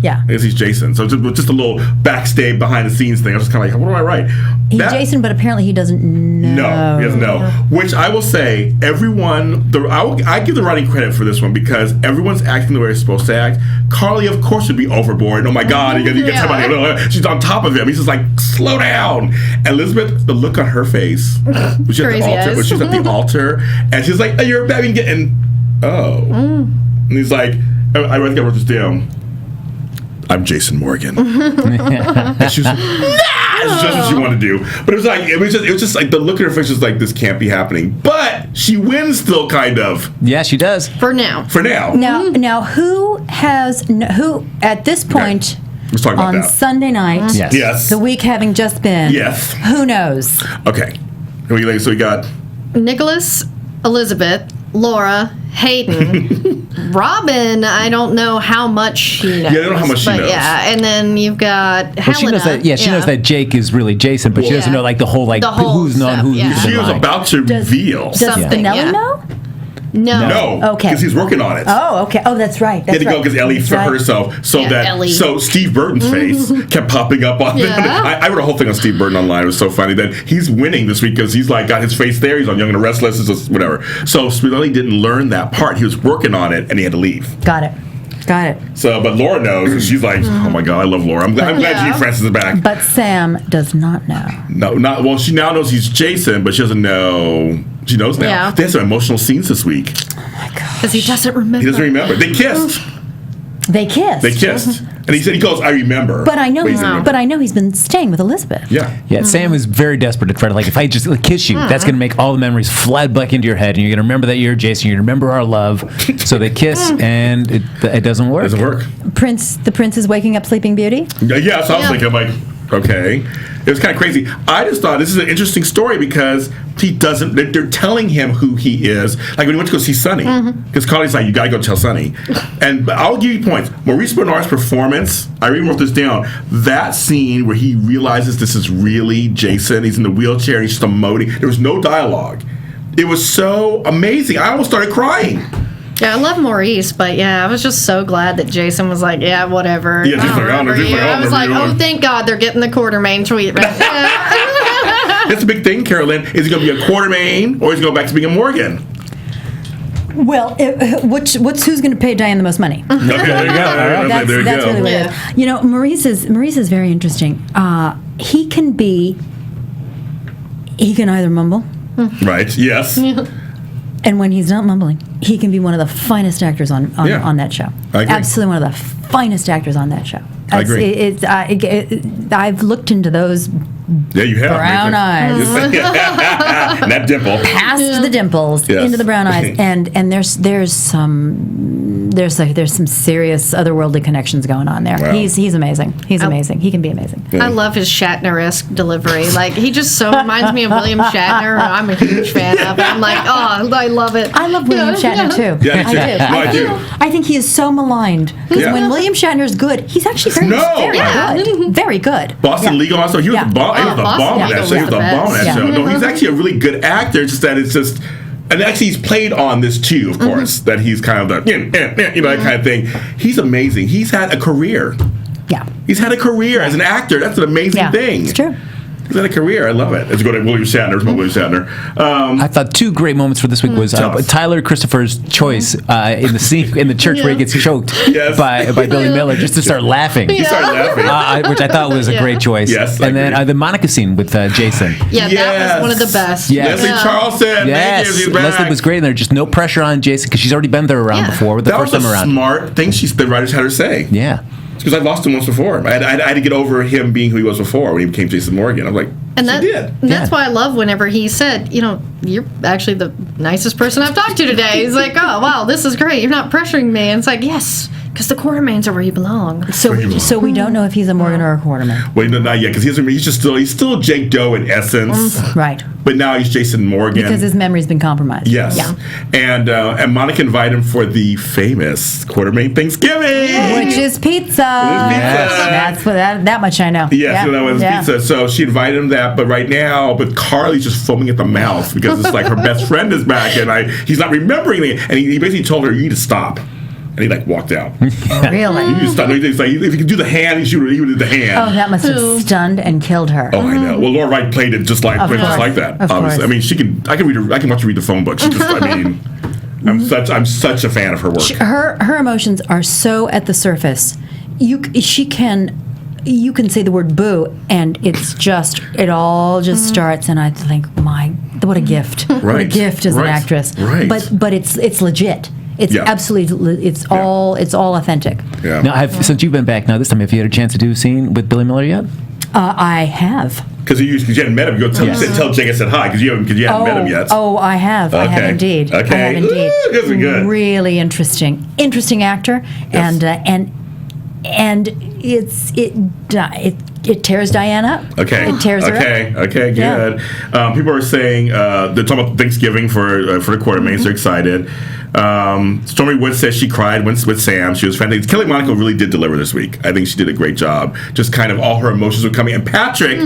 Speaker 5: Yeah.
Speaker 2: I guess he's Jason. So just a little backstage, behind the scenes thing. I was just kind of like, what do I write?
Speaker 5: He's Jason, but apparently he doesn't know.
Speaker 2: No, he doesn't know. Which I will say, I give the writing credit for this one because everyone's acting the way they're supposed to act. Carly, of course, would be overboard. Oh my God, she's on top of him. He's just like, slow down. And Elizabeth, the look on her face, when she's at the altar, and she's like, oh, you're having getting, and he's like, I wrote this down. I'm Jason Morgan. And she was like, that's just what she wanted to do. But it was just like the look in her face was like, this can't be happening. But she wins still, kind of.
Speaker 4: Yeah, she does.
Speaker 3: For now.
Speaker 5: Now, who at this point
Speaker 2: Let's talk about
Speaker 5: on
Speaker 2: that.
Speaker 5: Sunday night,
Speaker 2: Yes.
Speaker 5: the week having just been,
Speaker 2: Yes.
Speaker 5: who knows?
Speaker 2: Okay. So we got
Speaker 3: Nicholas, Elizabeth, Laura, Hayden, Robin. I don't know how much she knows.
Speaker 2: Yeah, I don't know how much she knows.
Speaker 3: Yeah, and then you've got Helena.
Speaker 4: She knows that. Yeah, she knows that Jake is really Jason, but she doesn't know like the whole who's on
Speaker 3: stuff,
Speaker 4: who's.
Speaker 3: yeah.
Speaker 2: she was about to reveal.
Speaker 5: Does
Speaker 3: Something,
Speaker 5: Spinelli
Speaker 3: yeah.
Speaker 5: know?
Speaker 2: No.
Speaker 5: Okay.
Speaker 2: Because he's working on it.
Speaker 5: Oh, okay. Oh, that's right.
Speaker 2: He had to go because Ellie
Speaker 5: That's
Speaker 2: for
Speaker 5: right.
Speaker 2: herself, so
Speaker 3: Ellie.
Speaker 2: so Steve Burton's face kept popping up on.
Speaker 3: Yeah.
Speaker 2: I wrote a whole thing on Steve Burton online. It was so funny that he's winning this week because he's like got his face there. He's on Young and the Restless, it's just whatever. So Spinelli didn't learn that part. He was working on it, and he had to leave.
Speaker 5: Got it.
Speaker 2: So, but Laura knows, and she's like, "Oh my God, I love Laura. I'm glad Gene Francis is back."
Speaker 5: But Sam does not know.
Speaker 2: No, not well. She now knows he's Jason, but she doesn't know. She knows now.
Speaker 3: Yeah.
Speaker 2: They had some emotional scenes this week.
Speaker 3: Because he doesn't remember.
Speaker 2: He doesn't remember. They kissed.
Speaker 5: They kissed.
Speaker 2: And he said, he goes, "I remember."
Speaker 5: But I know.
Speaker 2: But he doesn't remember.
Speaker 5: But I know he's been staying with Elizabeth.
Speaker 2: Yeah.
Speaker 4: Yeah, Sam is very desperate to try to if I just kiss you, that's going to make all the memories flood back into your head, and you're going to remember that you're Jason. You're going to remember our love. So they kiss, and it doesn't work.
Speaker 2: It doesn't work.
Speaker 5: The prince is waking up Sleeping Beauty.
Speaker 2: Yeah, so I was thinking, I'm like, okay. It was kind of crazy. I just thought this is an interesting story because he doesn't, they're telling him who he is. Like when he went to go see Sonny, because Carly's like, you got to go tell Sonny. And I'll give you points. Maurice Bernard's performance, I even wrote this down, that scene where he realizes this is really Jason, he's in the wheelchair, he's just emoting. There was no dialogue. It was so amazing. I almost started crying.
Speaker 3: Yeah, I love Maurice, but yeah, I was just so glad that Jason was like, yeah, whatever.
Speaker 2: Yeah, just like, I don't know, just like,
Speaker 3: I was like,
Speaker 2: remember you.
Speaker 3: oh, thank God they're getting the Quartermaine tweet right now.
Speaker 2: That's the big thing, Carolyn. Is he going to be a Quartermaine or is he going back to being a Morgan?
Speaker 5: Well, who's going to pay Diane the most money?
Speaker 2: Okay, there you go.
Speaker 5: That's
Speaker 2: There you go.
Speaker 5: really what it is. You know, Maurice is very interesting. He can either mumble,
Speaker 2: Right, yes.
Speaker 5: and when he's not mumbling, he can be one of the finest actors on that show.
Speaker 2: I agree.
Speaker 5: Absolutely one of the finest actors on that show.
Speaker 2: I agree.
Speaker 5: I've looked into those
Speaker 2: Yeah, you have.
Speaker 5: brown eyes.
Speaker 2: And that dimple.
Speaker 5: Past the dimples,
Speaker 2: Yes.
Speaker 5: into the brown eyes, and there's some serious otherworldly connections going on there.
Speaker 2: Wow.
Speaker 5: He's amazing. He's amazing. He can be amazing.
Speaker 2: Yeah.
Speaker 3: I love his Shatner-esque delivery. Like, he just so reminds me of William Shatner. I'm a huge fan of it. I'm like, oh, I love it.
Speaker 5: I love William Shatner too.
Speaker 2: Yeah, me too. No, I do.
Speaker 5: I think he is so maligned because
Speaker 2: Yeah.
Speaker 5: when William Shatner is good, he's actually very good. Very good.
Speaker 2: Boston Legal also. He was the bomb. He was the
Speaker 3: Boston
Speaker 2: bomb on that
Speaker 3: Legal
Speaker 2: show. He was
Speaker 3: was
Speaker 2: the
Speaker 3: the
Speaker 2: bomb on that
Speaker 5: best.
Speaker 2: show.
Speaker 5: Yeah.
Speaker 2: No, he's actually a really good actor. It's just that it's just. And actually, he's played on this too, of course. That he's kind of the that kind of thing. He's amazing. He's had a career.
Speaker 5: Yeah.
Speaker 2: He's had a career as an actor. That's an amazing thing.
Speaker 5: It's true.
Speaker 2: He's had a career. I love it. Let's go to William Shatner. William Shatner.
Speaker 4: I thought two great moments for this week was
Speaker 2: Tell us.
Speaker 4: Tyler Christopher's choice in the scene in the church where he gets choked
Speaker 2: Yes.
Speaker 4: by Billy Miller just to start laughing.
Speaker 2: He started laughing.
Speaker 4: Which I thought was a great choice.
Speaker 2: Yes, I
Speaker 4: and then
Speaker 2: agree.
Speaker 4: the Monica scene with Jason.
Speaker 3: Yeah, that was one of the best.
Speaker 4: Yeah.
Speaker 2: Leslie Charleston.
Speaker 4: Yes,
Speaker 2: Thank you. She's back.
Speaker 4: Leslie was great, and there's just no pressure on Jason because she's already been there around before the
Speaker 2: That
Speaker 4: first
Speaker 2: was
Speaker 4: time
Speaker 2: a
Speaker 4: around.
Speaker 2: smart thing the writers had her say.
Speaker 4: Yeah.
Speaker 2: Because I lost him once before. I had to get over him being who he was before when he became Jason Morgan. I'm like,
Speaker 3: And
Speaker 2: she did.
Speaker 3: that's why I love whenever he said, you're actually the nicest person I've talked to today. He's like, oh, wow, this is great. You're not pressuring me. And it's like, yes, because the Quartermaines are where you belong.
Speaker 5: So we don't know if he's a Morgan or a Quartermaine.
Speaker 2: Wait, no, not yet, because he's still Jake Doe in essence.
Speaker 5: Right.
Speaker 2: But now he's Jason Morgan.
Speaker 5: Because his memory's been compromised.
Speaker 2: Yes.
Speaker 5: Yeah.
Speaker 2: And Monica invited him for the famous Quartermaine Thanksgiving.
Speaker 5: Which is pizza. That's what that much I know.
Speaker 2: Yes, so that was pizza. So she invited him that, but right now, Carly's just foaming at the mouth because it's like her best friend is back and he's not remembering it. And he basically told her, you need to stop. And he walked out.
Speaker 5: Really?
Speaker 2: You need to stop. He's like, if you could do the hand, he would do the hand.
Speaker 5: Oh, that must have stunned and killed her.
Speaker 2: Oh, I know. Well, Laura Wright played it just like that.
Speaker 5: Of
Speaker 2: Obviously,
Speaker 5: course.
Speaker 2: I mean, I can watch her read the phone book. She just, I'm such a fan of her work.
Speaker 5: Her emotions are so at the surface. You can say the word boo, and it all just starts. And I think, what a gift! What a gift as an actress.
Speaker 2: Right.
Speaker 5: But it's legit. It's absolutely, it's all authentic.
Speaker 2: Yeah.
Speaker 4: Now, since you've been back now this time, have you had a chance to do a scene with Billy Miller yet?
Speaker 5: I have.
Speaker 2: Because you hadn't met him. You go tell Jake I said hi because you hadn't met him yet.
Speaker 5: Oh, I have. I have indeed.
Speaker 2: Okay.
Speaker 5: I have indeed.
Speaker 2: Ooh, this is good.
Speaker 5: Really interesting actor,
Speaker 2: Yes.
Speaker 5: and it tears Diane up.
Speaker 2: Okay.
Speaker 5: It tears her up.
Speaker 2: Okay, good.
Speaker 5: Yeah.
Speaker 2: People are saying they're talking about Thanksgiving for the Quartermaine. They're excited. Stormy Wood says she cried with Sam. She was fantastic. Kelly Monaco really did deliver this week. I think she did a great job. Just kind of all her emotions were coming. And Patrick,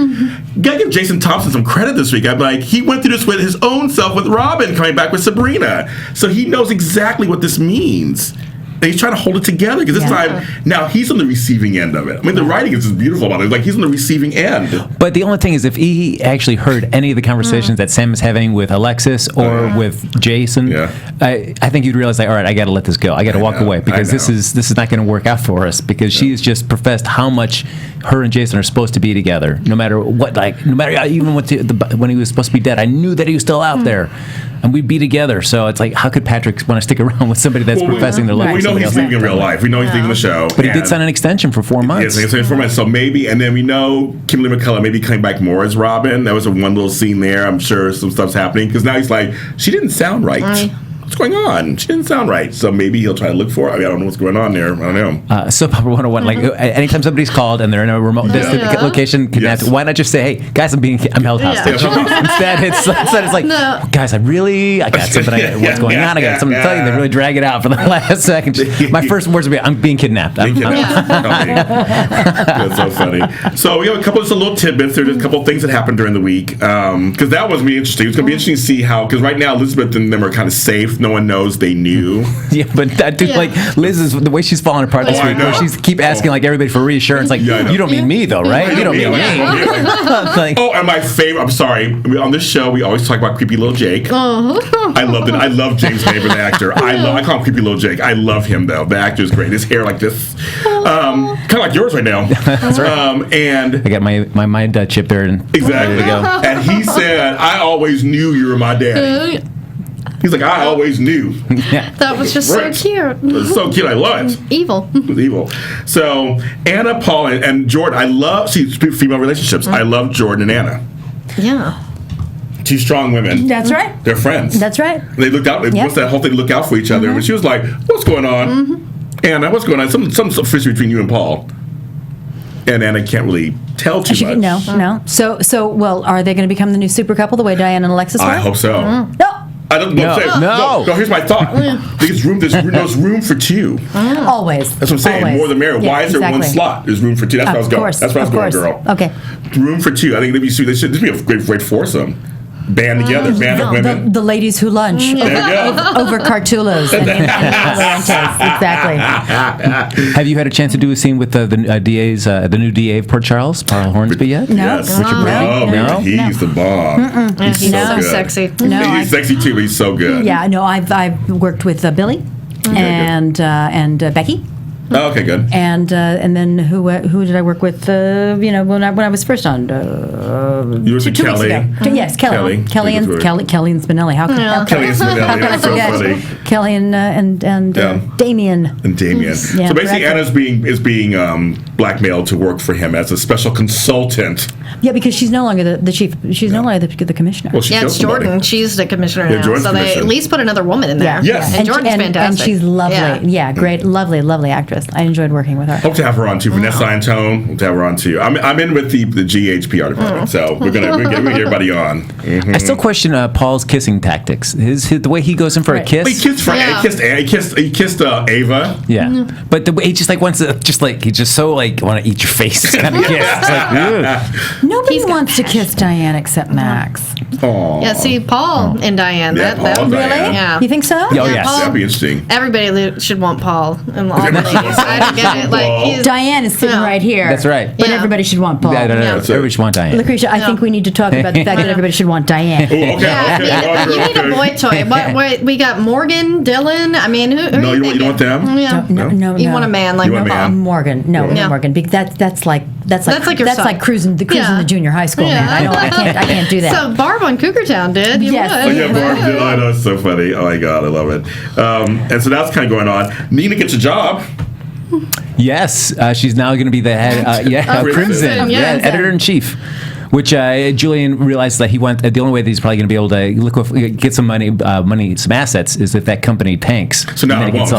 Speaker 2: gotta give Jason Thompson some credit this week. I'm like, he went through this with his own self with Robin coming back with Sabrina. So he knows exactly what this means. And he's trying to hold it together because this time, now he's on the receiving end of it. I mean, the writing is just beautiful about it. Like, he's on the receiving end.
Speaker 4: But the only thing is, if he actually heard any of the conversations that Sam is having with Alexis or with Jason, I think you'd realize, like, all right, I got to let this go. I got to walk away because this is not going to work out for us because she has just professed how much her and Jason are supposed to be together. No matter what, even when he was supposed to be dead, I knew that he was still out there. And we'd be together, so it's like, how could Patrick want to stick around with somebody that's professing their love?
Speaker 2: We know he's leaving in real life. We know he's leaving the show.
Speaker 4: But he did sign an extension for 4 months.
Speaker 2: Yes, for 4 months. So maybe, and then we know Kimberly McCullough maybe coming back more as Robin. That was one little scene there. I'm sure some stuff's happening because now he's like, she didn't sound right. What's going on? She didn't sound right. So maybe he'll try to look for her. I mean, I don't know what's going on there. I don't know.
Speaker 4: Soap Opera 101, like anytime somebody's called and they're in a remote distant location, kidnapped, why not just say, hey, guys, I'm held hostage. Instead, it's like, guys, I got something, what's going on? I got something to tell you. They really drag it out for the last second. My first words would be, I'm being kidnapped.
Speaker 2: That's so funny. So we have a couple of little tidbits. There's a couple of things that happened during the week. Because that was really interesting. It's going to be interesting to see how, because right now Elizabeth and them are kind of safe. No one knows they knew.
Speaker 4: Yeah, but that dude, like Liz is the way she's falling apart this week. Where she's keep asking like everybody for reassurance. Like, you don't mean me though, right? You don't mean me.
Speaker 2: And my favorite. I'm sorry. On this show, we always talk about creepy little Jake. I love it. I love James Lott Jr, the actor. I call him creepy little Jake. I love him though. The actor is great. His hair like this, kind of like yours right now.
Speaker 4: That's right.
Speaker 2: And
Speaker 4: I got my mind chip there.
Speaker 2: Exactly.
Speaker 4: Ready to go.
Speaker 2: And he said, "I always knew you were my daddy." He's like, I always knew.
Speaker 4: Yeah.
Speaker 3: That was just so cute.
Speaker 2: It was so cute. I love it.
Speaker 3: Evil.
Speaker 2: It was evil. So Anna, Paul, and Jordan. I love female relationships. I love Jordan and Anna.
Speaker 3: Yeah.
Speaker 2: Two strong women.
Speaker 5: That's right.
Speaker 2: They're friends.
Speaker 5: That's right.
Speaker 2: They looked out. What's that whole thing? Look out for each other. And she was like, "What's going on?" Anna, what's going on? Some fishy between you and Paul. And Anna can't really tell too much.
Speaker 5: No. So, well, are they going to become the new super couple the way Diane and Alexis were?
Speaker 2: I hope so.
Speaker 5: No.
Speaker 2: I don't know. No. Here's my thought. There's room for two.
Speaker 5: Always.
Speaker 2: That's what I'm saying.
Speaker 5: Always.
Speaker 2: More the merrier. Why is there one slot? There's room for two. That's where I was going. That's where I was going, girl.
Speaker 5: Okay.
Speaker 2: Room for two. I think they should be a great foursome. Band together, band of women.
Speaker 5: The ladies who lunch
Speaker 2: there you go.
Speaker 5: over Cartulos. Exactly.
Speaker 4: Have you had a chance to do a scene with the DA's, the new DA of Port Charles, Paul Hornsby yet?
Speaker 5: No.
Speaker 2: Yes. No. He's the bomb. He's so good.
Speaker 3: Sexy.
Speaker 2: He's sexy too, but he's so good.
Speaker 5: Yeah, no, I've worked with Billy and Becky.
Speaker 2: Oh, okay, good.
Speaker 5: And then who did I work with? When I was first on.
Speaker 2: You were with Kelly.
Speaker 5: Yes, Kelly and Spinelli. How can
Speaker 2: Kelly and Spinelli? That's so funny.
Speaker 5: Kelly and Damien.
Speaker 2: And Damien.
Speaker 5: Yeah,
Speaker 2: so basically, Anna's being blackmailed to work for him as a special consultant.
Speaker 5: Yeah, because she's no longer the chief. She's no longer the commissioner.
Speaker 2: Well, she
Speaker 3: it's Jordan.
Speaker 2: Somebody.
Speaker 3: She's the commissioner now.
Speaker 2: Jordan's
Speaker 3: so they at least put another woman in there.
Speaker 2: Yes.
Speaker 3: And Jordan's fantastic.
Speaker 5: And she's lovely. Yeah, great, lovely actress. I enjoyed working with her.
Speaker 2: Hope to have her on too. Vanessa Antone. Hope to have her on too. I'm in with the GHPR department, so we're gonna get everybody on.
Speaker 4: I still question Paul's kissing tactics. The way he goes in for a kiss.
Speaker 2: He kissed Ava.
Speaker 4: Yeah, but the way he just like wants to he just so like want to eat your face kind of kiss. It's like,
Speaker 5: nobody wants to kiss Diane except Max.
Speaker 2: Aww.
Speaker 3: Yeah, see, Paul and Diane.
Speaker 2: Yeah,
Speaker 3: that
Speaker 2: Paul and
Speaker 3: really?
Speaker 2: Diane.
Speaker 3: Yeah.
Speaker 5: You think so?
Speaker 4: Oh, yes.
Speaker 3: Paul,
Speaker 2: That'd be interesting.
Speaker 3: Everybody should want Paul and all the ladies. I don't get it. Like,
Speaker 5: Diane is sitting right here.
Speaker 4: That's right.
Speaker 5: But everybody should want Paul.
Speaker 4: No. Everybody should want Diane.
Speaker 5: Lacretia, I think we need to talk about the fact that everybody should want Diane.
Speaker 2: Okay.
Speaker 3: You need a boy toy. What we got Morgan, Dylan. I mean, who
Speaker 2: No, you don't want them?
Speaker 3: Yeah.
Speaker 5: No.
Speaker 3: You want a man like
Speaker 2: You want a man?
Speaker 5: Morgan. No, Morgan. That's like That's like
Speaker 3: your
Speaker 5: that's
Speaker 3: son.
Speaker 5: like cruising the junior high school, man. I can't do that.
Speaker 3: So Barb on Cougar Town did. You
Speaker 5: Yes.
Speaker 3: would.
Speaker 2: Oh, yeah, Barb did. I know, it's so funny. Oh my God, I love it. And so that's kind of going on. Nina gets a job.
Speaker 4: Yes, she's now going to be the head. Crimson.
Speaker 3: yes.
Speaker 4: Editor-in-chief. Which Julian realized that the only way that he's probably going to be able to get some money, some assets, is if that company tanks.
Speaker 2: So now it won't.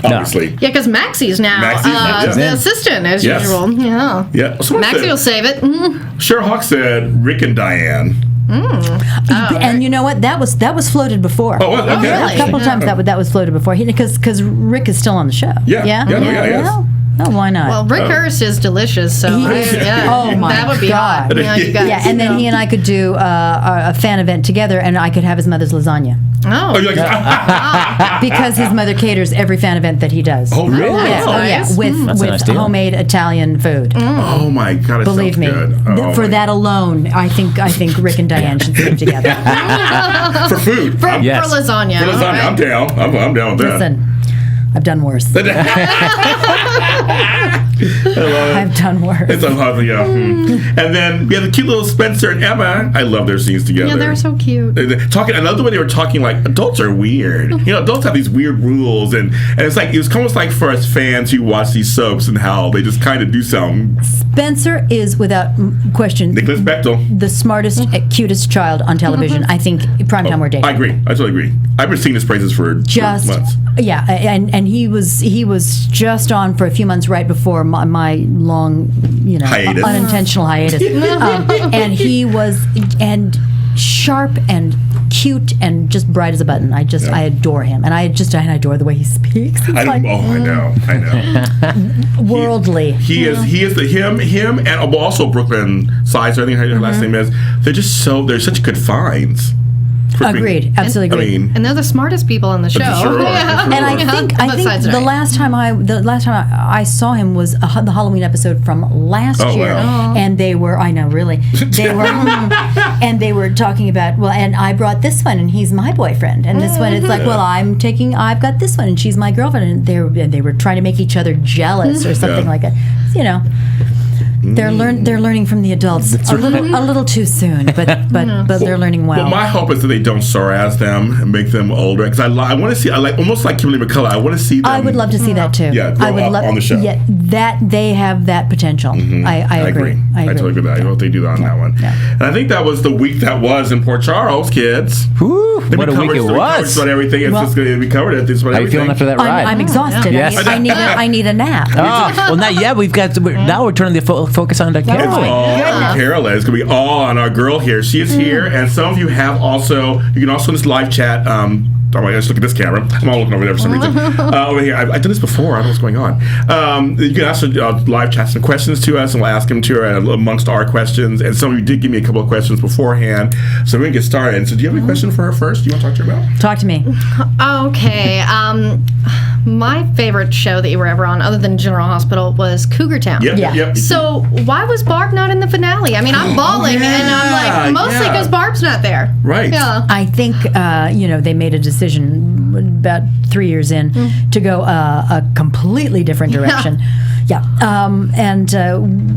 Speaker 2: Obviously.
Speaker 3: Yeah, because Maxie's now the assistant as usual.
Speaker 2: Yeah. So
Speaker 3: Maxie will save it.
Speaker 2: Cheryl Hawk said Rick and Diane.
Speaker 5: And you know what? That was floated before.
Speaker 2: Oh, okay.
Speaker 3: really?
Speaker 5: A couple times that was floated before. Because Rick is still on the show.
Speaker 2: Yeah.
Speaker 5: Well, why not?
Speaker 3: Well, Rick Hurst is delicious, so
Speaker 5: Oh my
Speaker 3: that would be
Speaker 5: God.
Speaker 3: hot. You guys,
Speaker 5: and then he and I could do a fan event together, and I could have his mother's lasagna
Speaker 2: Oh, you're like,
Speaker 5: because his mother caters every fan event that he does.
Speaker 2: oh, really?
Speaker 5: Yeah,
Speaker 3: nice.
Speaker 5: with
Speaker 4: That's a nice deal.
Speaker 5: homemade Italian food.
Speaker 2: Oh my God, it
Speaker 5: Believe
Speaker 2: sounds
Speaker 5: me,
Speaker 2: good. Oh,
Speaker 5: for
Speaker 2: my-
Speaker 5: that alone, I think Rick and Diane should sleep together.
Speaker 2: for food.
Speaker 3: For
Speaker 2: I'm,
Speaker 3: lasagna.
Speaker 2: for lasagna, I'm down. I'm down with that.
Speaker 5: Listen, I've done worse. I've done worse.
Speaker 2: It's unhealthy, yeah. And then we have the cute little Spencer and Emma. I love their scenes together.
Speaker 3: Yeah, they're so cute.
Speaker 2: Talking, I love the way they were talking. Like, adults are weird. You know, adults have these weird rules, and it's like, it was almost like for us fans who watch these soaps and how they just kind of do something.
Speaker 5: Spencer is, without question,
Speaker 2: Nicholas Bechtel.
Speaker 5: the smartest, cutest child on television. I think primetime or daytime.
Speaker 2: I agree. I totally agree. I've been singing his praises for months.
Speaker 5: Yeah, and he was just on for a few months right before my long,
Speaker 2: Hiatus.
Speaker 5: unintentional hiatus, and he was sharp and cute and just bright as a button. I adore him, and I adore the way he speaks. It's
Speaker 2: I know.
Speaker 5: worldly.
Speaker 2: He is him, and also Brooklyn Sides. I think her last name is. They're such good finds.
Speaker 5: Agreed. Absolutely agreed.
Speaker 2: I mean,
Speaker 3: And they're the smartest people on the show.
Speaker 2: Sure.
Speaker 5: And I think
Speaker 3: Besides
Speaker 5: the
Speaker 3: Diane.
Speaker 5: last time I saw him was the Halloween episode from last year,
Speaker 2: wow.
Speaker 5: and they were and they were talking about, well, and I brought this one, and he's my boyfriend, and this one it's like, well, I've got this one, and she's my girlfriend, and they were trying to make each other jealous or something like that, They're learning from the adults a little too soon, but they're learning well.
Speaker 2: Well, my hope is that they don't Soraz them and make them older, because I want to see, almost like Kimberly McCullough. I want to see them.
Speaker 5: I would love to see that too.
Speaker 2: Yeah, grow
Speaker 5: I would
Speaker 2: up on the show.
Speaker 5: Yeah, that they have that potential. I agree.
Speaker 2: I totally agree with that. I hope they do that on that one.
Speaker 5: Yeah.
Speaker 2: And I think that was the week that was in Port Charles, kids.
Speaker 4: Whew, what a week it was.
Speaker 2: About everything. It's just going to be covered. It's about
Speaker 4: How you
Speaker 2: everything.
Speaker 4: feeling after that ride?
Speaker 5: I'm exhausted.
Speaker 4: Yes.
Speaker 5: I need a nap.
Speaker 4: Oh, well, not yet. Now we're turning the focus on to
Speaker 2: It's
Speaker 4: Carolyn.
Speaker 2: all on Carolyn. It's going to be all on our girl here. She is here, and some of you have also. You can also in this live chat. Oh my gosh, look at this camera. I'm all looking over there for some reason. Over here. I've done this before. I don't know what's going on. You can also live chat some questions to us, and we'll ask them to her amongst our questions. And some of you did give me a couple of questions beforehand, so we're going to get started. So do you have a question for her first? Do you want to talk to her about?
Speaker 5: Talk to me.
Speaker 3: Okay. My favorite show that you were ever on, other than General Hospital, was Cougar Town.
Speaker 2: Yep.
Speaker 3: So why was Barb not in the finale? I mean, I'm bawling, and I'm like, mostly because Barb's not there.
Speaker 2: Right.
Speaker 3: Yeah.
Speaker 5: I think they made a decision about 3 years in to go a completely different direction. Yeah. And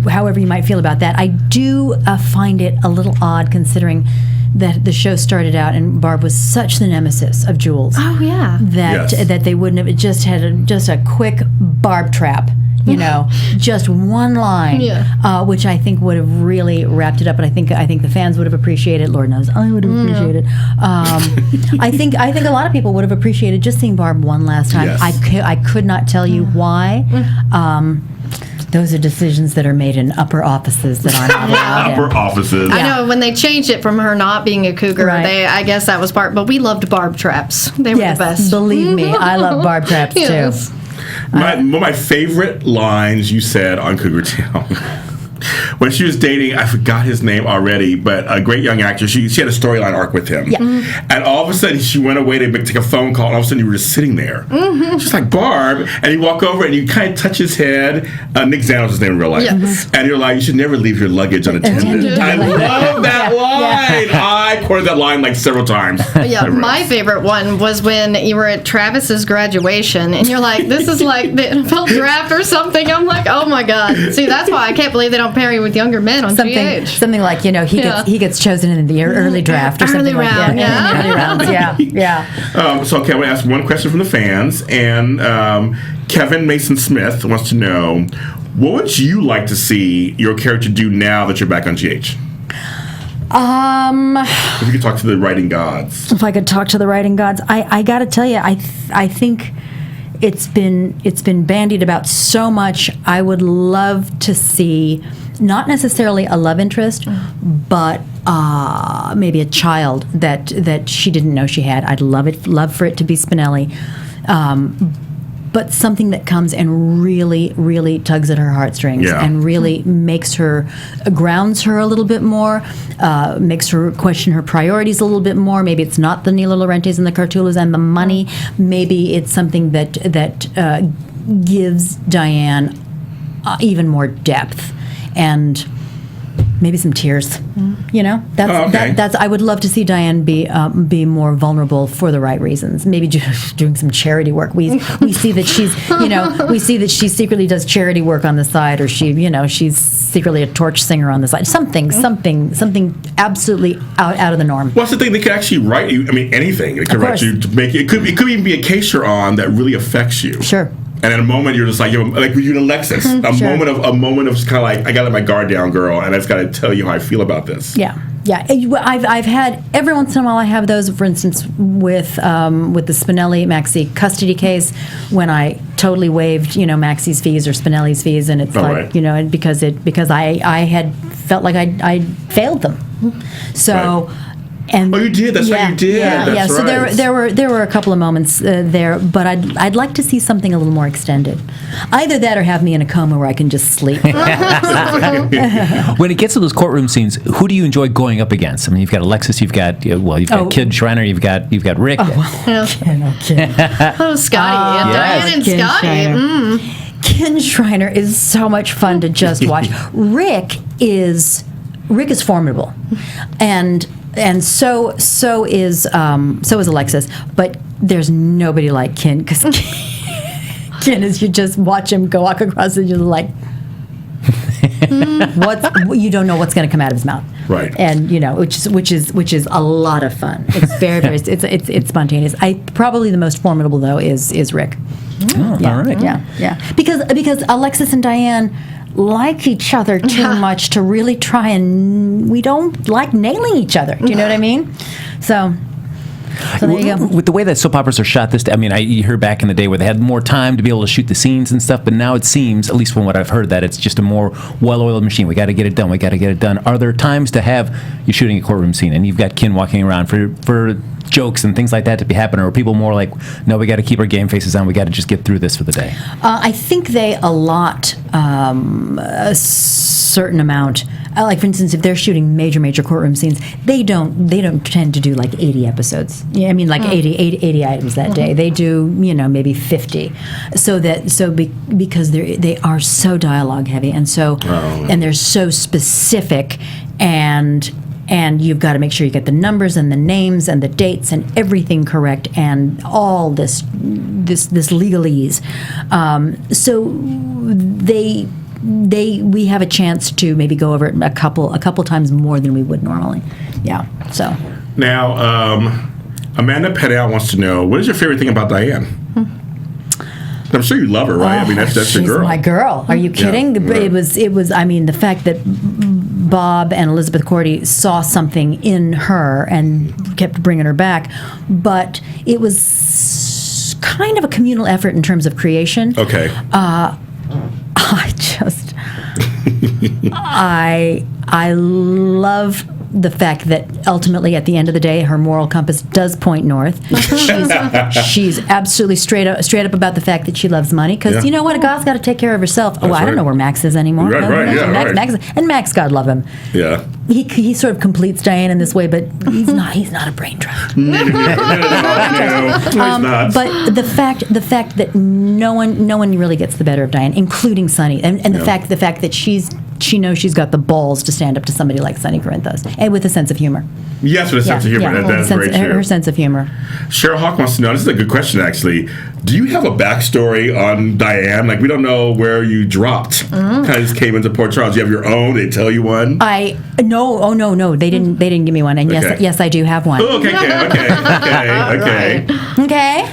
Speaker 5: however you might feel about that, I do find it a little odd considering that the show started out and Barb was such the nemesis of Jules.
Speaker 3: Oh yeah.
Speaker 5: That they wouldn't have just had a quick Barb trap. Just one line, which I think would have really wrapped it up. And I think the fans would have appreciated. Lord knows, I would have appreciated. I think a lot of people would have appreciated just seeing Barb one last time.
Speaker 2: Yes.
Speaker 5: I could not tell you why. Those are decisions that are made in upper offices that aren't allowed in.
Speaker 2: Upper offices.
Speaker 3: I know when they changed it from her not being a cougar,
Speaker 5: Right.
Speaker 3: I guess that was part. But we loved Barb traps. They were
Speaker 5: Yes,
Speaker 3: the best.
Speaker 5: believe me, I love Barb traps
Speaker 3: Yes.
Speaker 5: too.
Speaker 2: One of my favorite lines you said on Cougar Town when she was dating, I forgot his name already, but a great young actor. She had a storyline arc with him.
Speaker 5: Yeah.
Speaker 2: And all of a sudden, she went away to take a phone call, and all of a sudden, you were just sitting there. She's like, Barb. And you walk over, and you kind of touch his head. Nick Zano's his name in real life.
Speaker 3: Yes.
Speaker 2: And you're like, you should never leave your luggage unattended. I love that line. I quoted that line like several times.
Speaker 3: Yeah, my favorite one was when you were at Travis's graduation, and you're like, this is like the NFL draft or something. I'm like, oh my God. See, that's why I can't believe they don't pair you with younger men on GH.
Speaker 5: Something like, he gets chosen in the early draft or something like that.
Speaker 3: Yeah.
Speaker 5: Early rounds, yeah.
Speaker 2: So, okay, I want to ask one question from the fans, and Kevin Mason Smith wants to know, what would you like to see your character do now that you're back on GH? If you could talk to the writing gods.
Speaker 5: If I could talk to the writing gods, I got to tell you, I think it's been bandied about so much. I would love to see not necessarily a love interest, but maybe a child that she didn't know she had. I'd love for it to be Spinelli. But something that comes and really, really tugs at her heartstrings and really grounds her a little bit more, makes her question her priorities a little bit more. Maybe it's not the Nilo Laurentiis and the Cartulas and the money. Maybe it's something that gives Diane even more depth and maybe some tears. That's I would love to see Diane be more vulnerable for the right reasons. Maybe doing some charity work. We see that she secretly does charity work on the side, or she's secretly a torch singer on the side. Something absolutely out of the norm.
Speaker 2: What's the thing? They could actually write you. I mean, anything. They could write you to make it. It could even be a case you're on that really affects you.
Speaker 5: Sure.
Speaker 2: And in a moment, you're just like with you and Alexis, a moment of kind of like, I got to let my guard down, girl, and I just got to tell you how I feel about this.
Speaker 5: Yeah. I've had every once in a while. I have those, for instance, with the Spinelli Maxie custody case, when I totally waived Maxie's fees or Spinelli's fees, and it's because I had felt like I failed them, so.
Speaker 2: Right. And you did. That's right. You did. That's
Speaker 5: So
Speaker 2: right.
Speaker 5: there were a couple of moments there, but I'd like to see something a little more extended. Either that, or have me in a coma where I can just sleep.
Speaker 4: When it gets to those courtroom scenes, who do you enjoy going up against? I mean, you've got Alexis, you've got Ken Schreiner, you've got Rick.
Speaker 3: Scotty, Diane and Scotty.
Speaker 5: Ken Schreiner is so much fun to just watch. Rick is formidable, and so is Alexis, but there's nobody like Ken, because Ken is, you just watch him go walk across and you're like, you don't know what's going to come out of his mouth,
Speaker 2: right?
Speaker 5: And which is a lot of fun. It's very it's spontaneous. Probably the most formidable though is Rick.
Speaker 4: Oh,
Speaker 5: yeah,
Speaker 4: all right.
Speaker 5: Yeah. Because Alexis and Diane like each other too much to really try, and we don't like nailing each other. Do you know what I mean? So there you go.
Speaker 4: With the way that soap operas are shot you heard back in the day where they had more time to be able to shoot the scenes and stuff, but now it seems, at least from what I've heard, that it's just a more well-oiled machine. We got to get it done. Are there times to have you shooting a courtroom scene and you've got Ken walking around for jokes and things like that to be happening, or are people more like, no, we got to keep our game faces on, we got to just get through this for the day?
Speaker 5: I think they allot a certain amount. Like, for instance, if they're shooting major courtroom scenes, they don't tend to do like 80 episodes. Yeah, I mean, like 80 items that day. They do, maybe 50. Because they are so dialogue heavy, and and they're so specific, and you've got to make sure you get the numbers and the names and the dates and everything correct, and all this legalese. So we have a chance to maybe go over it a couple times more than we would normally. Yeah. So
Speaker 2: now, Amanda Pedal wants to know, what is your favorite thing about Diane? I'm sure you love her, right? I mean, that's your girl.
Speaker 5: She's my girl. Are you kidding?
Speaker 2: Yeah.
Speaker 5: It was. I mean, the fact that Bob and Elizabeth Cordy saw something in her and kept bringing her back, but it was kind of a communal effort in terms of creation.
Speaker 2: Okay.
Speaker 5: I love the fact that ultimately, at the end of the day, her moral compass does point north. She's absolutely straight up about the fact that she loves money, because you know what? A girl's got to take care of herself.
Speaker 2: That's
Speaker 5: I don't know where Max is anymore. Max, God love him.
Speaker 2: Yeah.
Speaker 5: He sort of completes Diane in this way, but he's not a brain trust.
Speaker 2: No, he's not.
Speaker 5: But the fact that no one really gets the better of Diane, including Sonny, and the fact that she knows she's got the balls to stand up to somebody like Sonny Corinthos, and with a sense of humor.
Speaker 2: Yes, with a sense of humor. That's very true.
Speaker 5: Her sense of humor.
Speaker 2: Cheryl Hawk wants to know, this is a good question, actually. Do you have a backstory on Diane? Like, we don't know where you dropped. Kind of just came into Port Charles. You have your own? They tell you one?
Speaker 5: No. They didn't give me one. And yes, I do have one.
Speaker 2: Oh, okay.